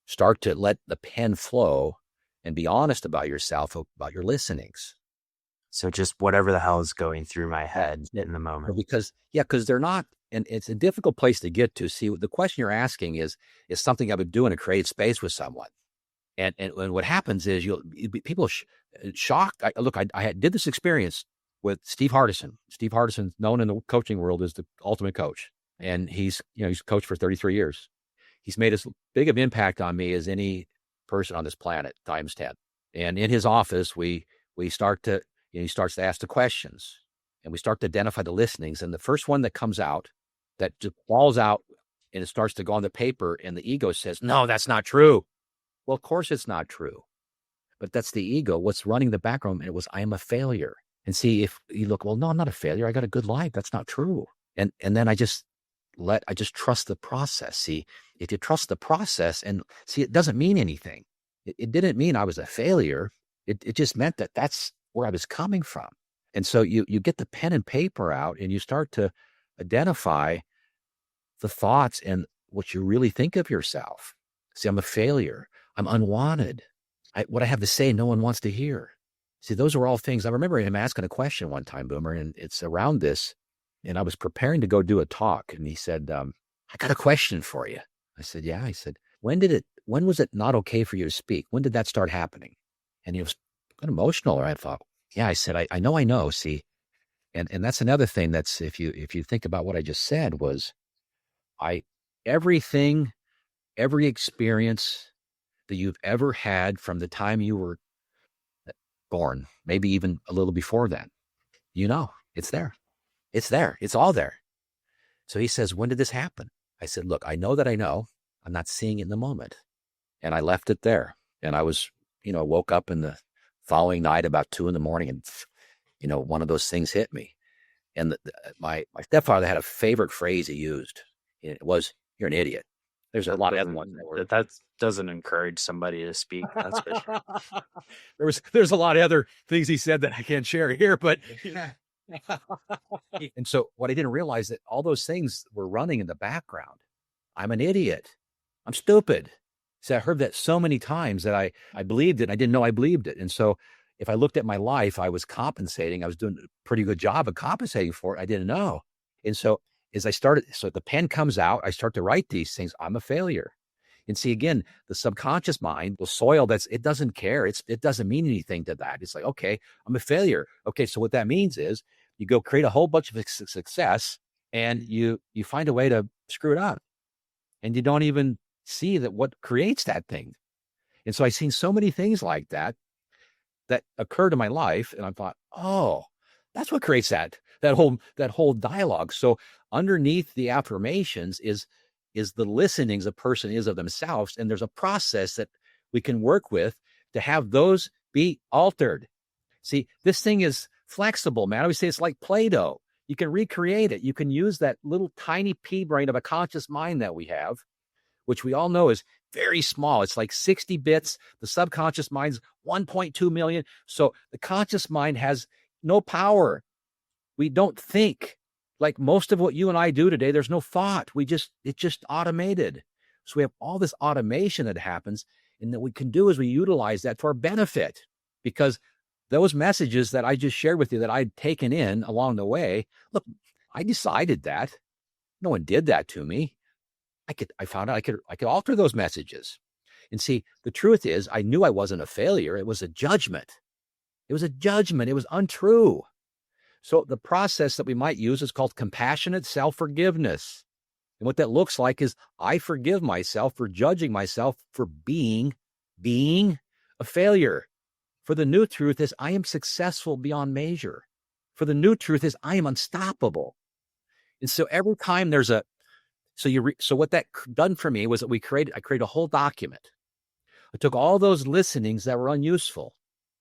start to let the pen flow and be honest about yourself, about your listenings. So just whatever the hell is going through my head in the moment. Because they're not, and it's a difficult place to get to. See, the question you're asking is something I would do in a creative space with someone. And what happens is people shocked. I did this experience with Steve Hardison. Steve Hardison, known in the coaching world as the ultimate coach. And he's coached for 33 years. He's made as big of impact on me as any person on this planet times 10. And in his office, we start to, he starts to ask the questions and we start to identify the listenings. And the first one that comes out, that just falls out and it starts to go on the paper and the ego says, no, that's not true. Well, of course it's not true, but that's the ego. What's running the background? It was, I am a failure. And see, if you look, well, no, I'm not a failure. I got a good life. That's not true. And then I just trust the process. See, if you trust the process, and see, it doesn't mean anything. It didn't mean I was a failure. It just meant that that's where I was coming from. And so you get the pen and paper out and you start to identify the thoughts and what you really think of yourself. See, I'm a failure. I'm unwanted. What I have to say, no one wants to hear. See, those are all things. I remember him asking a question one time, Boomer, and it's around this. And I was preparing to go do a talk. And he said, I got a question for you. I said, yeah. He said, when was it not okay for you to speak? When did that start happening? And he was kind of emotional. Or I thought, yeah, I said, I know. See, and that's another thing that's, if you think about what I just said, was every experience that you've ever had from the time you were born, maybe even a little before then, it's there. It's there. It's all there. So he says, when did this happen? I said, look, I know that I know. I'm not seeing it in the moment. And I left it there. And I was, woke up in the following night about 2 a.m. and, one of those things hit me. And my stepfather had a favorite phrase he used. It was, you're an idiot. There's a lot of other ones that doesn't encourage somebody to speak. That's for sure. There's a lot of other things he said that I can't share here, but And so what I didn't realize that all those things were running in the background. I'm an idiot. I'm stupid. See, I heard that so many times that I believed it. And I didn't know I believed it. And so if I looked at my life, I was compensating. I was doing a pretty good job of compensating for it. I didn't know. And so as I started, so the pen comes out, I start to write these things. I'm a failure. And see, again, the subconscious mind, the soil it doesn't care. It doesn't mean anything to that. It's like, okay, I'm a failure. Okay. So what that means is you go create a whole bunch of success and you find a way to screw it up. And you don't even see that what creates that thing. And so I've seen so many things like that occurred in my life. And I thought, oh, that's what creates that whole dialogue. So underneath the affirmations is the listenings a person is of themselves. And there's a process that we can work with to have those be altered. See, this thing is flexible, man. I always say it's like Play-Doh. You can recreate it. You can use that little tiny pea brain of a conscious mind that we have, which we all know is very small. It's like 60 bits. The subconscious mind's 1.2 million. So the conscious mind has no power. We don't think like most of what you and I do today. There's no thought. It's just automated. So we have all this automation that happens, and that we can do is we utilize that to our benefit, because those messages that I just shared with you that I'd taken in along the way, look, I decided that. No one did that to me. I found out I could alter those messages. And see, the truth is, I knew I wasn't a failure. It was a judgment. It was a judgment. It was untrue. So the process that we might use is called compassionate self-forgiveness. And what that looks like is I forgive myself for judging myself for being a failure. For the new truth is I am successful beyond measure. For the new truth is I am unstoppable. And so every time there's so what that done for me was that I created a whole document. I took all those listenings that were unuseful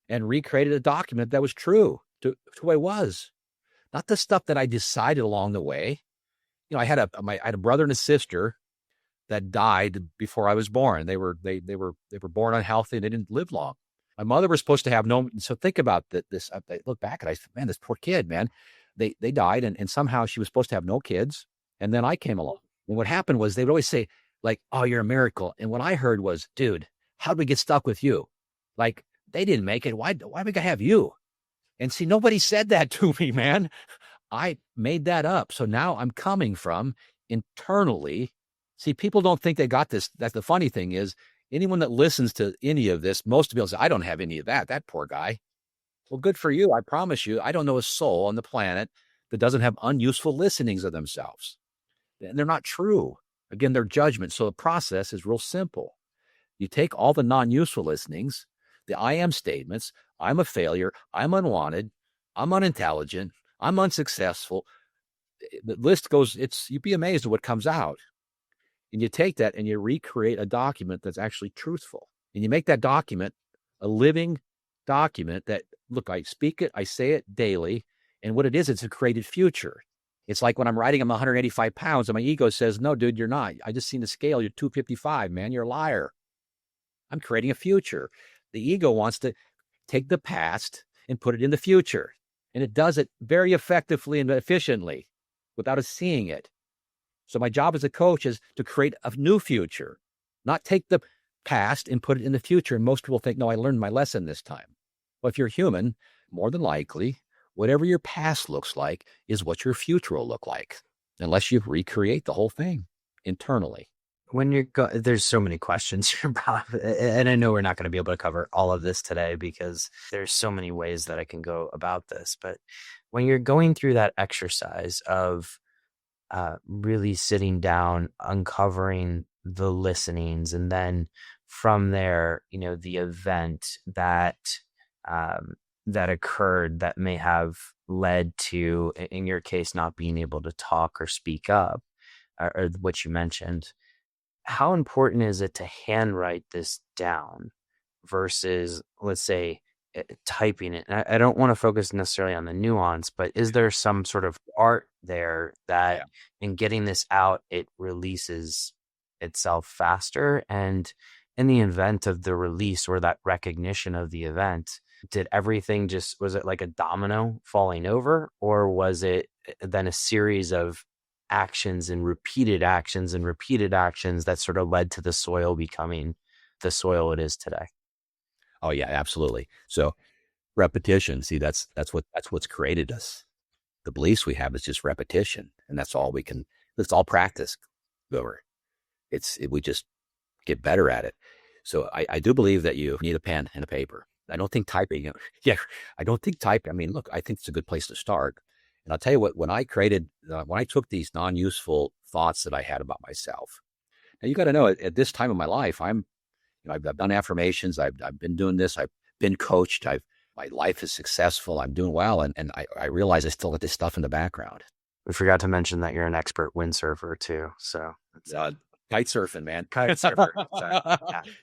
and recreated a document that was true to who I was, not the stuff that I decided along the way. You know, I had a brother and a sister that died before I was born. They were born unhealthy and they didn't live long. My mother was supposed to have no. So think about this. I look back and I said, man, this poor kid, man, they died and somehow she was supposed to have no kids. And then I came along. And what happened was they would always say like, oh, you're a miracle. And what I heard was, dude, how'd we get stuck with you? Like they didn't make it. Why we gotta have you? And see, nobody said that to me, man. I made that up. So now I'm coming from internally. See, people don't think they got this. That's the funny thing is anyone that listens to any of this, most people say, I don't have any of that. That poor guy. Well, good for you. I promise you, I don't know a soul on the planet that doesn't have unuseful listenings of themselves. And they're not true. Again, they're judgments. So the process is real simple. You take all the non-useful listenings, the I am statements, I'm a failure, I'm unwanted, I'm unintelligent, I'm unsuccessful. The list goes, you'd be amazed at what comes out. And you take that and you recreate a document that's actually truthful. And you make that document a living document that, look, I speak it, I say it daily. And what it is, it's a created future. It's like when I'm writing, I'm 185 pounds and my ego says, no, dude, you're not. I just seen the scale. You're 255, man. You're a liar. I'm creating a future. The ego wants to take the past and put it in the future. And it does it very effectively and efficiently without us seeing it. So my job as a coach is to create a new future, not take the past and put it in the future. And most people think, no, I learned my lesson this time. Well, if you're human, more than likely, whatever your past looks like is what your future will look like, unless you recreate the whole thing internally. When there's so many questions here, Bob, and I know we're not going to be able to cover all of this today because there's so many ways that I can go about this. But when you're going through that exercise of really sitting down, uncovering the listenings, and then from there, the event that occurred that may have led to, in your case, not being able to talk or speak up, or what you mentioned. How important is it to handwrite this down versus, let's say, typing it? I don't want to focus necessarily on the nuance, but is there some sort of art there that in getting this out, it releases itself faster? And in the event of the release or that recognition of the event, Did everything was it like a domino falling over, or was it then a series of actions and repeated actions and repeated actions that sort of led to the soil becoming the soil it is today? Oh yeah, absolutely. So repetition, see, that's what's created us. The beliefs we have is just repetition, and that's all we can. It's all practice. Over. We just get better at it. So I do believe that you need a pen and a paper. I don't think typing. Yeah, I don't think typing. I mean, look, I think it's a good place to start. And I'll tell you what. When I took these non-useful thoughts that I had about myself. Now you got to know at this time of my life, I've done affirmations. I've been doing this. I've been coached. My life is successful. I'm doing well. And I realize I still got this stuff in the background. We forgot to mention that you're an expert windsurfer too. So Kite surfing, man. kite surfer. Sorry.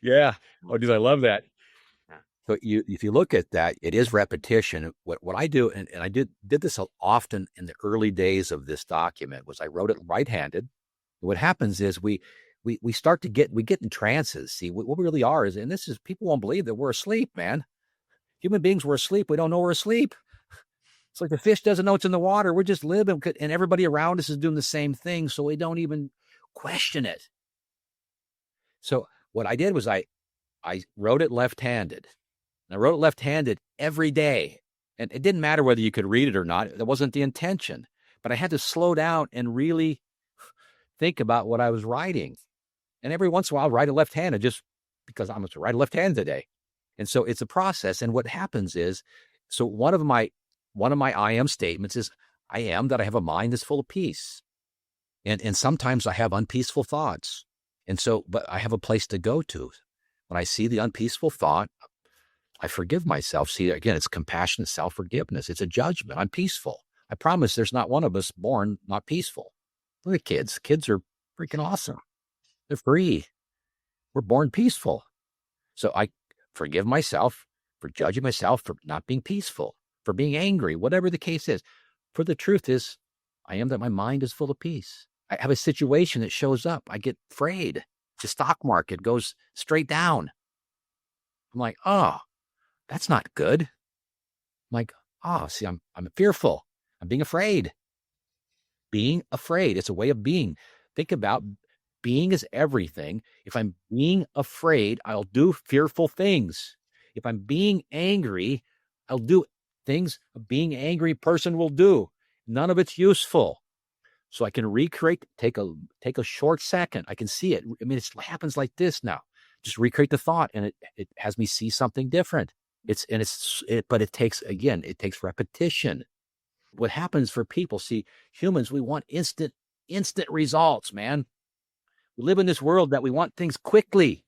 Yeah. Oh, dude, I love that. Yeah. So if you look at that, it is repetition. What I do, and I did this often in the early days of this document, was I wrote it right-handed. What happens is we start to get in trances. See, what we really are is, and this is, people won't believe that we're asleep, man. Human beings, we're asleep. We don't know we're asleep. It's like the fish doesn't know it's in the water. We're just living, and everybody around us is doing the same thing, so we don't even question it. So what I did was I wrote it left-handed. And I wrote it left-handed every day. And it didn't matter whether you could read it or not. That wasn't the intention. But I had to slow down and really think about what I was writing. And every once in a while, I'll write it left-handed just because I'm going to write it left-handed today. And so it's a process. And what happens is, so one of my I am statements is, I am that I have a mind that's full of peace. And sometimes I have unpeaceful thoughts. And so, but I have a place to go to. When I see the unpeaceful thought, I forgive myself. See, again, it's compassion, self-forgiveness. It's a judgment. I'm peaceful. I promise there's not one of us born not peaceful. Look at kids. Kids are freaking awesome. They're free. We're born peaceful. So I forgive myself for judging myself for not being peaceful, for being angry, whatever the case is. For the truth is, I am that my mind is full of peace. I have a situation that shows up. I get afraid. The stock market goes straight down. I'm like, oh, that's not good. I'm like, oh, see, I'm fearful. I'm being afraid. Being afraid. It's a way of being. Think about being is everything. If I'm being afraid, I'll do fearful things. If I'm being angry, I'll do things a being angry person will do. None of it's useful. So I can recreate, take a short second. I can see it. I mean, it happens like this now. Just recreate the thought, and it has me see something different. But it takes repetition. What happens for people, see, humans, we want instant results, man. We live in this world that we want things quickly.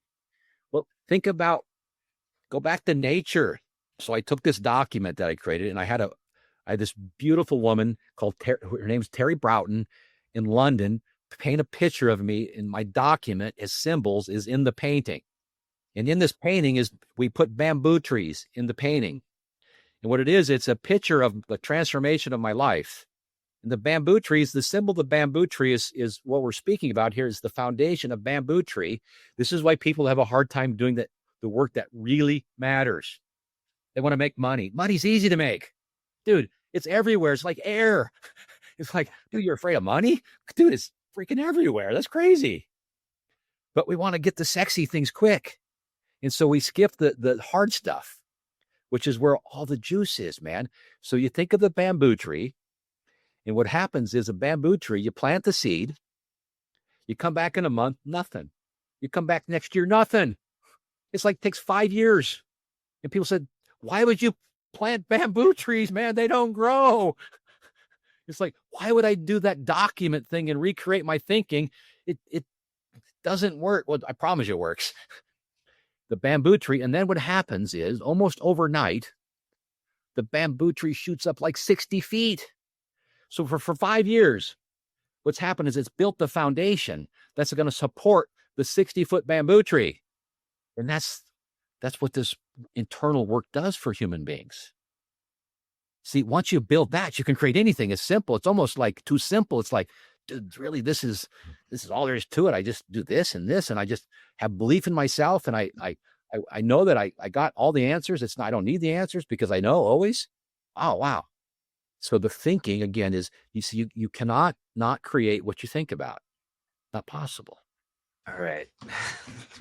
Well, go back to nature. So I took this document that I created, and I had this beautiful woman called her name's Terry Broughton in London, paint a picture of me in my document as symbols is in the painting. And in this painting we put bamboo trees in the painting. And what it is, it's a picture of the transformation of my life. And the bamboo trees, the symbol of the bamboo tree is what we're speaking about here, is the foundation of bamboo tree. This is why people have a hard time doing the work that really matters. They want to make money. Money's easy to make. Dude, it's everywhere. It's like air. It's like, dude, you're afraid of money? Dude, it's freaking everywhere. That's crazy. But we want to get the sexy things quick. And so we skip the hard stuff, which is where all the juice is, man. So you think of the bamboo tree, and what happens is a bamboo tree, you plant the seed, you come back in a month, nothing. You come back next year, nothing. It's like, it takes 5 years. And people said, why would you plant bamboo trees, man? They don't grow. It's like, why would I do that document thing and recreate my thinking? It doesn't work. Well, I promise you it works. The bamboo tree. And then what happens is almost overnight, the bamboo tree shoots up like 60 feet. So for 5 years, what's happened is it's built the foundation that's going to support the 60-foot bamboo tree. And that's what this internal work does for human beings. See, once you build that, you can create anything. It's simple. It's almost like too simple. It's like, dude, really, this is all there is to it. I just do this, and I just have belief in myself, and I I know that I got all the answers. I don't need the answers because I know always. Oh, wow. So the thinking again is, you see, you cannot not create what you think about. Not possible. All right.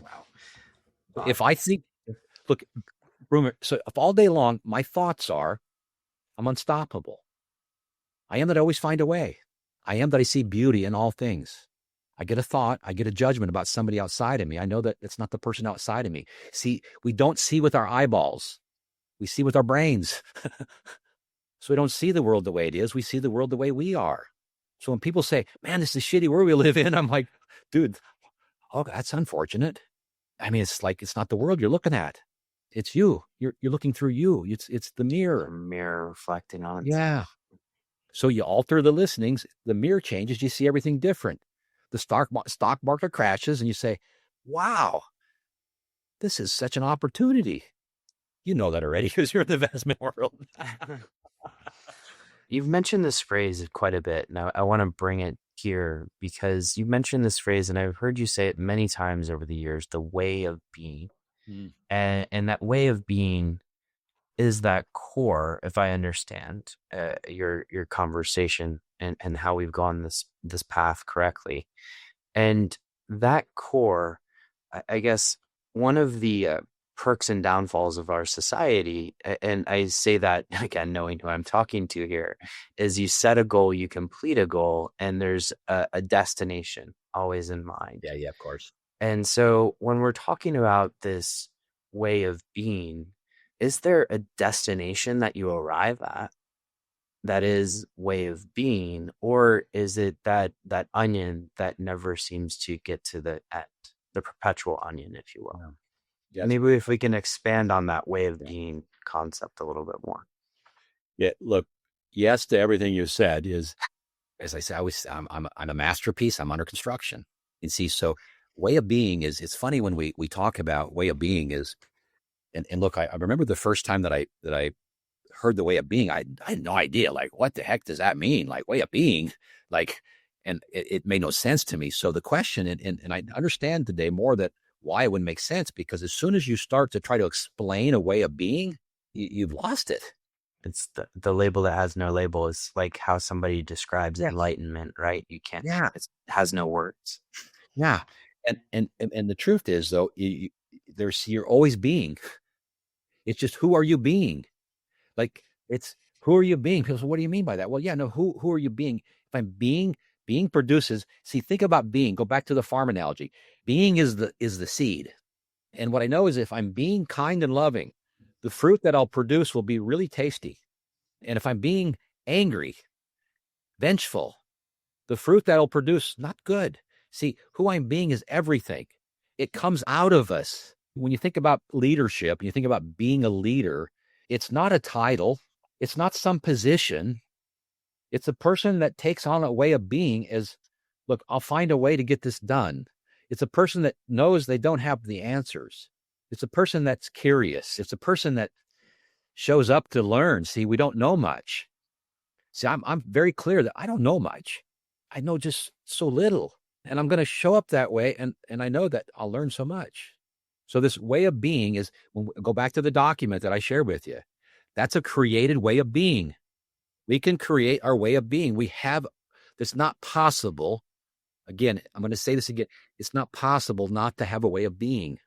Wow. Wow. If I think, look, Brumer, so if all day long my thoughts are, I'm unstoppable. I am that I always find a way. I am that I see beauty in all things. I get a thought, I get a judgment about somebody outside of me. I know that it's not the person outside of me. See, we don't see with our eyeballs. We see with our brains. So we don't see the world the way it is. We see the world the way we are. So when people say, man, this is a shitty world we live in, I'm like, dude, oh, that's unfortunate. I mean, it's like, it's not the world you're looking at. It's you. You're looking through you. It's the mirror. The mirror reflecting on itself. Yeah. So you alter the listenings, the mirror changes, you see everything different. The stock market crashes and you say, wow, this is such an opportunity. You know that already because you're in the investment world. You've mentioned this phrase quite a bit, and I want to bring it here because you mentioned this phrase, and I've heard you say it many times over the years, the way of being. And that way of being is that core, if I understand your conversation and how we've gone this path correctly. And that core, I guess, one of the perks and downfalls of our society, and I say that again, knowing who I'm talking to here, is you set a goal, you complete a goal, and there's a destination always in mind. Yeah, of course. And so when we're talking about this way of being, is there a destination that you arrive at that is way of being, or is it that onion that never seems to get to the end, the perpetual onion, if you will? Yeah, maybe if we can expand on that way of being concept a little bit more. Yeah, look, yes to everything you said is, as I say, I'm a masterpiece. I'm under construction. You see, so way of being is, it's funny when we talk about way of being is, and look, I remember the first time that I heard the way of being, I had no idea, like, what the heck does that mean? Like, way of being, like, and it made no sense to me. So the question, and I understand today more that why it wouldn't make sense, because as soon as you start to try to explain a way of being, you've lost it. It's the label that has no label. Is like how somebody describes enlightenment, right? You can't. Yeah, it has no words. Yeah, and the truth is, though, you're always being. It's just, who are you being? Like, it's, who are you being? People say, what do you mean by that? Well, yeah, no, who are you being? If I'm being produces. See, think about being. Go back to the farm analogy. Being is the seed, and what I know is, if I'm being kind and loving, the fruit that I'll produce will be really tasty. And if I'm being angry, vengeful, the fruit that I'll produce, not good. See, who I'm being is everything. It comes out of us. When you think about leadership, you think about being a leader, it's not a title. It's not some position. It's a person that takes on a way of being as, look, I'll find a way to get this done. It's a person that knows they don't have the answers. It's a person that's curious. It's a person that shows up to learn. See, we don't know much. See, I'm very clear that I don't know much. I know just so little, and I'm going to show up that way. And I know that I'll learn so much. So this way of being is, when we go back to the document that I shared with you, that's a created way of being. We can create our way of being. It's not possible. Again, I'm going to say this again. It's not possible not to have a way of being.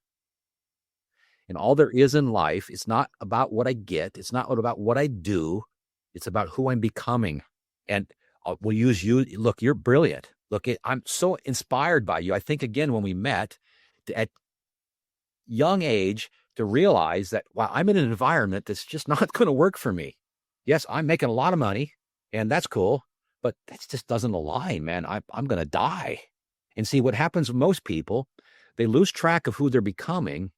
And all there is in life, it's not about what I get. It's not about what I do. It's about who I'm becoming. And we'll use you. Look, you're brilliant. Look, I'm so inspired by you. I think, again, when we met at young age, to realize that, wow, I'm in an environment that's just not going to work for me. Yes, I'm making a lot of money, and that's cool, but that just doesn't align, man. I'm going to die. And see, what happens with most people, they lose track of who they're becoming,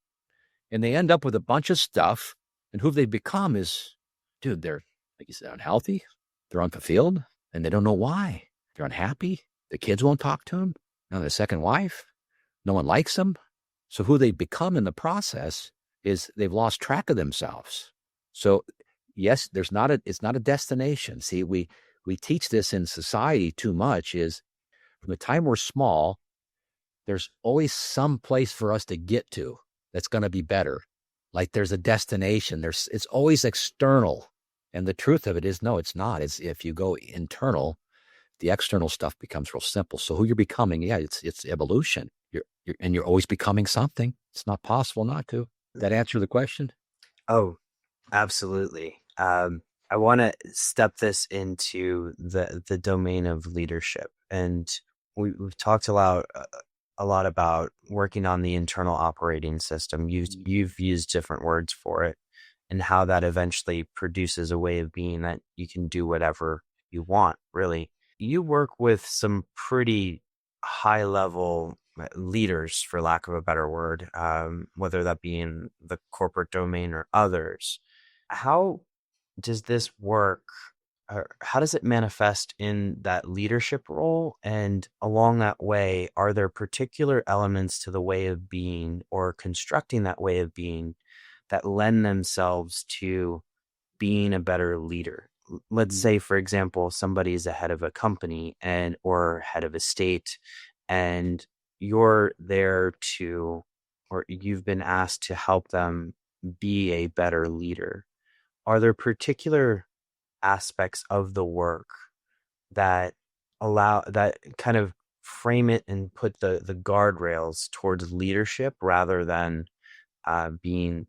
and they end up with a bunch of stuff, and who they've become is, dude, they're, like you said, unhealthy, they're unfulfilled, and they don't know why. They're unhappy. The kids won't talk to them. Now, their second wife, no one likes them. So who they become in the process is, they've lost track of themselves. So yes, it's not a destination. See, we teach this in society too much, is from the time we're small, there's always some place for us to get to that's going to be better. Like there's a destination. It's always external. And the truth of it is, no, it's not. It's if you go internal, the external stuff becomes real simple. So who you're becoming, yeah, it's evolution. You're always becoming something. It's not possible not to. That answer the question? Oh, absolutely. I want to step this into the domain of leadership, and we've talked a lot about working on the internal operating system. You've used different words for it, and how that eventually produces a way of being that you can do whatever you want. Really, you work with some pretty high level leaders, for lack of a better word, whether that be in the corporate domain or others. How does this work? Or how does it manifest in that leadership role? And along that way, are there particular elements to the way of being or constructing that way of being that lend themselves to being a better leader? Let's say, for example, somebody is the head of a company or head of a state, and you're there to, or you've been asked to help them be a better leader. Are there particular aspects of the work that that kind of frame it and put the guardrails towards leadership rather than being,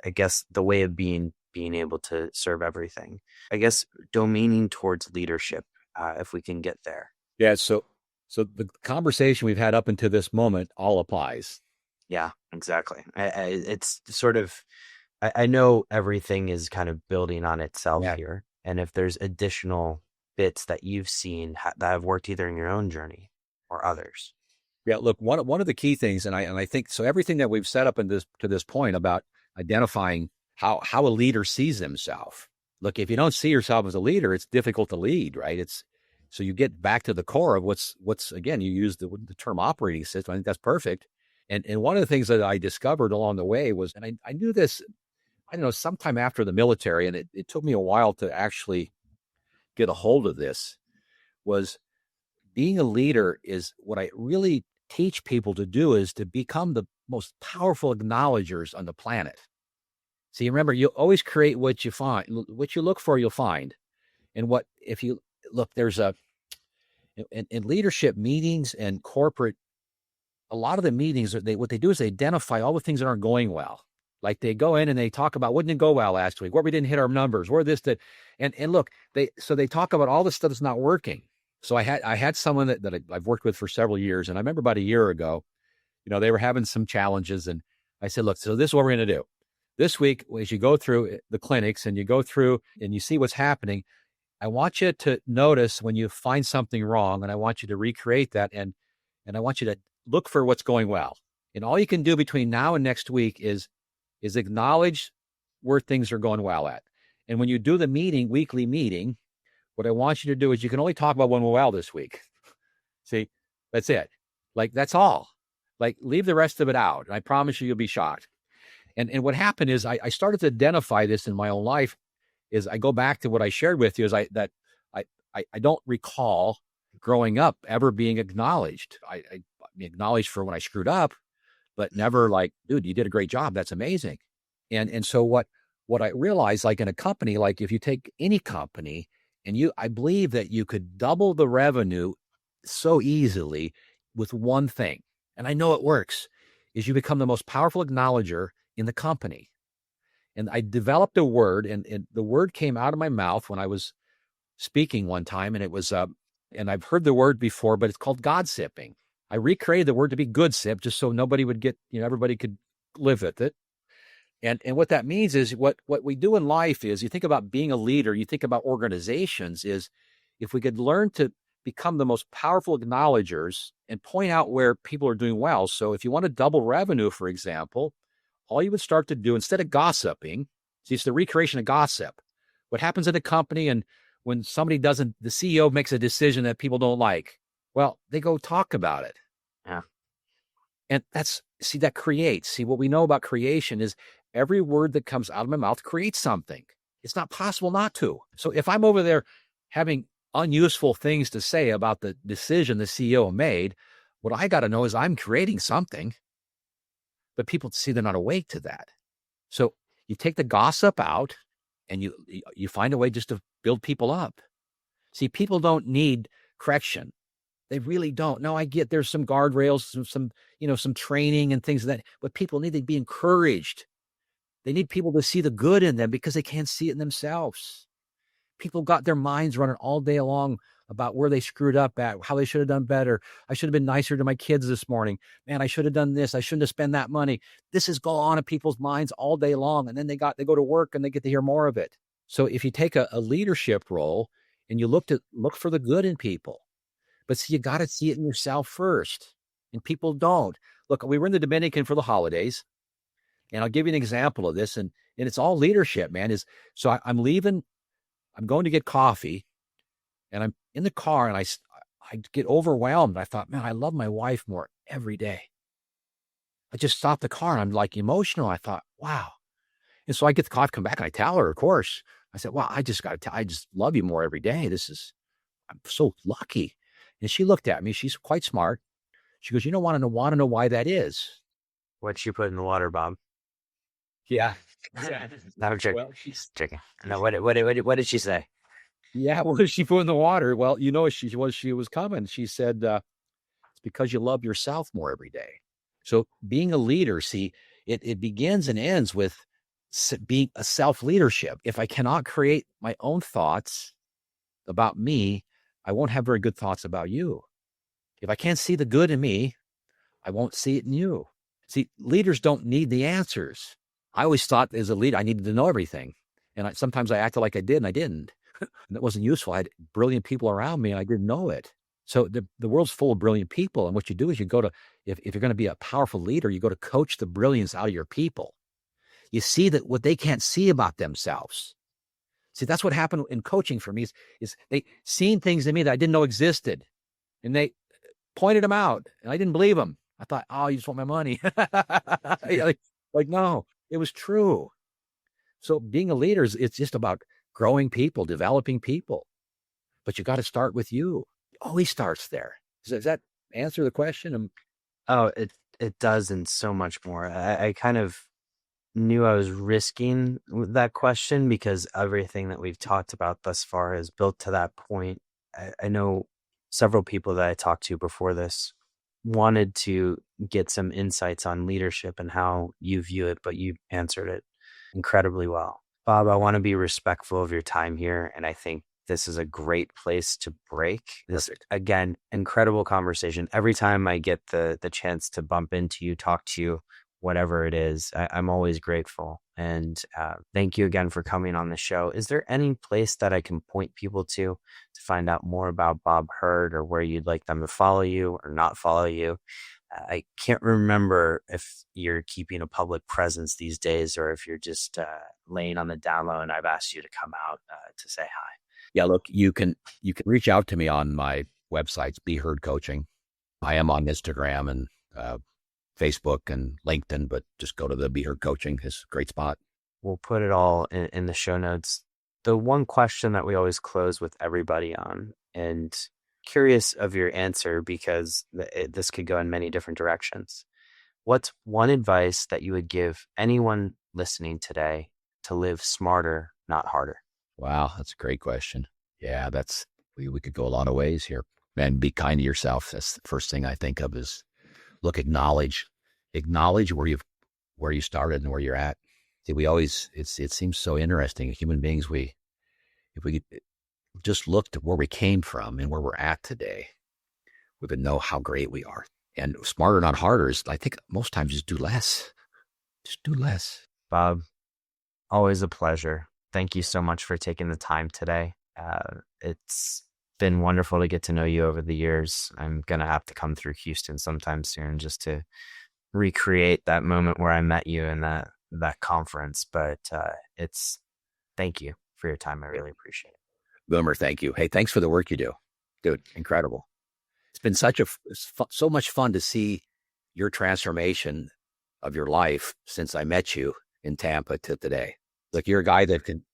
I guess, the way of being able to serve everything? I guess domaining towards leadership, if we can get there. Yeah. So the conversation we've had up until this moment all applies. Yeah, exactly. It's sort of, I know everything is kind of building on itself here. And if there's additional bits that you've seen that have worked either in your own journey or others. Yeah, look, one of the key things, and I think so. Everything that we've set up to this point about identifying how a leader sees himself. Look, if you don't see yourself as a leader, it's difficult to lead, right? So you get back to the core of what's again. You use the term operating system. I think that's perfect. And one of the things that I discovered along the way was, and I knew this, I don't know, sometime after the military, and it took me a while to actually get a hold of this, was being a leader is what I really teach people to do is to become the most powerful acknowledgers on the planet. See, remember, you always create what you find, what you look for, you'll find. And if you look, there's in leadership meetings and corporate, a lot of the meetings, what they do is they identify all the things that aren't going well. Like they go in and they talk about what didn't go well last week, where we didn't hit our numbers, where this, that, and look, they talk about all the stuff that's not working. So I had someone that I've worked with for several years, and I remember about a year ago, they were having some challenges, and I said, look, so this is what we're going to do. This week, as you go through the clinics and you go through and you see what's happening, I want you to notice when you find something wrong, and I want you to recreate that, and I want you to look for what's going well. And all you can do between now and next week is acknowledge where things are going well at. And when you do the weekly meeting, what I want you to do is you can only talk about when we're well this week. See, that's it. Like, that's all. Like, leave the rest of it out. And I promise you'll be shocked. And what happened is I started to identify this in my own life. Is I go back to what I shared with you is I don't recall growing up ever being acknowledged. I acknowledged for when I screwed up, but never like, dude, you did a great job. That's amazing. And so what I realized, like in a company, like if you take any company and I believe that you could double the revenue so easily with one thing. And I know it works, is you become the most powerful acknowledger in the company. And I developed a word, and the word came out of my mouth when I was speaking one time, and it was, and I've heard the word before, but it's called godsiping. I recreated the word to be good sip, just so nobody would get, everybody could live with it. And what that means is what we do in life is, you think about being a leader, you think about organizations, is if we could learn to become the most powerful acknowledgers and point out where people are doing well. So if you want to double revenue, for example, all you would start to do instead of gossiping, see, it's the recreation of gossip. What happens in a company, and when somebody the CEO makes a decision that people don't like, well, they go talk about it. Yeah. And that creates. See, what we know about creation is every word that comes out of my mouth creates something. It's not possible not to. So if I'm over there having unuseful things to say about the decision the CEO made, what I got to know is I'm creating something. but people see they're not awake to that. So you take the gossip out and you find a way just to build people up. See, people don't need correction. They really don't. No, I get there's some guardrails, some training and things like that, but people need to be encouraged. They need people to see the good in them because they can't see it in themselves. People got their minds running all day long about where they screwed up at, how they should have done better. I should have been nicer to my kids this morning. Man, I should have done this. I shouldn't have spent that money. This is going on in people's minds all day long. And then they go to work and they get to hear more of it. So if you take a leadership role and you look for the good in people, but see, you got to see it in yourself first. And people don't. Look, we were in the Dominican for the holidays. And I'll give you an example of this. And it's all leadership, man. I'm leaving. I'm going to get coffee. And I'm in the car and I get overwhelmed. I thought, man, I love my wife more every day. I just stopped the car and I'm like emotional. I thought, wow. And so I get the coffee, come back and I tell her, of course. I said, well, I just love you more every day. I'm so lucky. And she looked at me. She's quite smart. She goes, you don't want to know why that is. What'd she put in the water, Bob? Yeah. No, I'm joking. Well, she's Chicken. No, what did she say? Yeah, what did she put in the water? Well, she was coming. She said, it's because you love yourself more every day. So being a leader, see, it begins and ends with being a self-leadership. If I cannot create my own thoughts about me, I won't have very good thoughts about you. If I can't see the good in me, I won't see it in you. See, leaders don't need the answers. I always thought as a leader, I needed to know everything. And sometimes I acted like I did and I didn't. And that wasn't useful. I had brilliant people around me and I didn't know it. So the world's full of brilliant people. And what you do is you go to, if you're going to be a powerful leader, you go to coach the brilliance out of your people. You see that what they can't see about themselves. See, that's what happened in coaching for me is they seen things in me that I didn't know existed. And they pointed them out and I didn't believe them. I thought, oh, you just want my money. like, no, it was true. So being a leader it's just about growing people, developing people. But you got to start with you. It always starts there. Does that answer the question? Oh, it does, and so much more. I kind of knew I was risking that question because everything that we've talked about thus far is built to that point. I know several people that I talked to before this wanted to get some insights on leadership and how you view it, but you answered it incredibly well. Bob, I want to be respectful of your time here, and I think this is a great place to break. This, again, incredible conversation. Every time I get the chance to bump into you, talk to you, whatever it is, I'm always grateful. And thank you again for coming on the show. Is there any place that I can point people to find out more about Bob Hurd, or where you'd like them to follow you or not follow you? I can't remember if you're keeping a public presence these days or if you're just laying on the down low and I've asked you to come out to say hi. Yeah, look, you can reach out to me on my websites, Be Hurd Coaching. I am on Instagram and Facebook and LinkedIn, but just go to the Be Hurd Coaching. It's a great spot. We'll put it all in the show notes. The one question that we always close with everybody on, and curious of your answer because this could go in many different directions. What's one advice that you would give anyone listening today to live smarter, not harder? Wow, that's a great question. Yeah, we could go a lot of ways here. Man, be kind to yourself. That's the first thing I think of is acknowledge where you started and where you're at. See, it seems so interesting. Human beings, if we just looked at where we came from and where we're at today, we would know how great we are. And smarter, not harder is, I think most times just do less. Just do less. Bob, always a pleasure. Thank you so much for taking the time today. It's been wonderful to get to know you over the years. I'm going to have to come through Houston sometime soon just to recreate that moment where I met you in that conference. But thank you for your time. I really appreciate it. Boomer, thank you. Hey, thanks for the work you do. Dude, incredible. It's been so much fun to see your transformation of your life since I met you in Tampa to today. Look, you're a guy that can,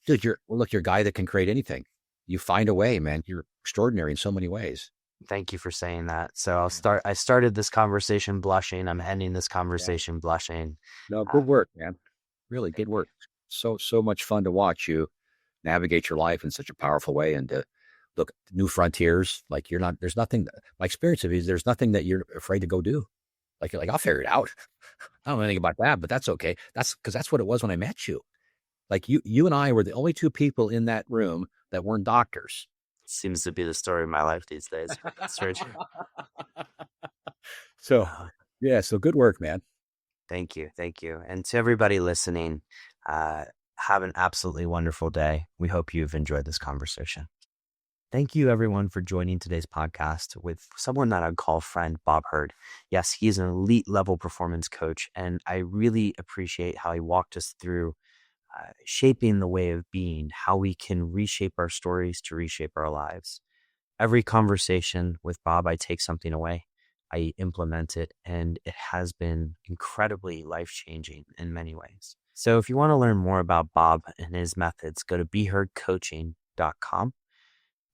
you're a guy that can create anything. You find a way, man. You're extraordinary in so many ways. Thank you for saying that. So I started this conversation blushing. I'm ending this Yeah. conversation blushing. No, Uh, good work, man. Really Thank good you. work. So much fun to watch you navigate your life in such a powerful way and to look new frontiers. Like you're not, there's nothing, my experience of you is there's nothing that you're afraid to go do. Like, you're like, I'll figure it out. I don't know anything about that, but that's okay. That's because that's what it was when I met you. Like you and I were the only two people in that room that weren't doctors. Seems to be the story of my life these days. That's very true. So, Uh, yeah, so good work, man. Thank you. Thank you. And to everybody listening, uh, have an absolutely wonderful day. We hope you've enjoyed this conversation. Thank you, everyone, for joining today's podcast with someone that I'd call friend, Bob Hurd. Yes, he's an elite level performance coach, and I really appreciate how he walked us through shaping the way of being, how we can reshape our stories to reshape our lives. Every conversation with Bob, I take something away. I implement it, and it has been incredibly life-changing in many ways. So if you want to learn more about Bob and his methods, go to beheardcoaching.com.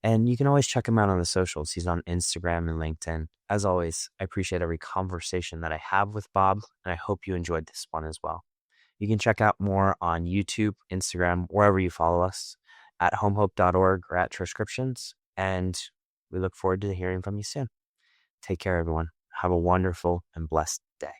And you can always check him out on the socials. He's on Instagram and LinkedIn. As always, I appreciate every conversation that I have with Bob, and I hope you enjoyed this one as well. You can check out more on YouTube, Instagram, wherever you follow us, at homehope.org or at Transcriptions. And we look forward to hearing from you soon. Take care, everyone. Have a wonderful and blessed day.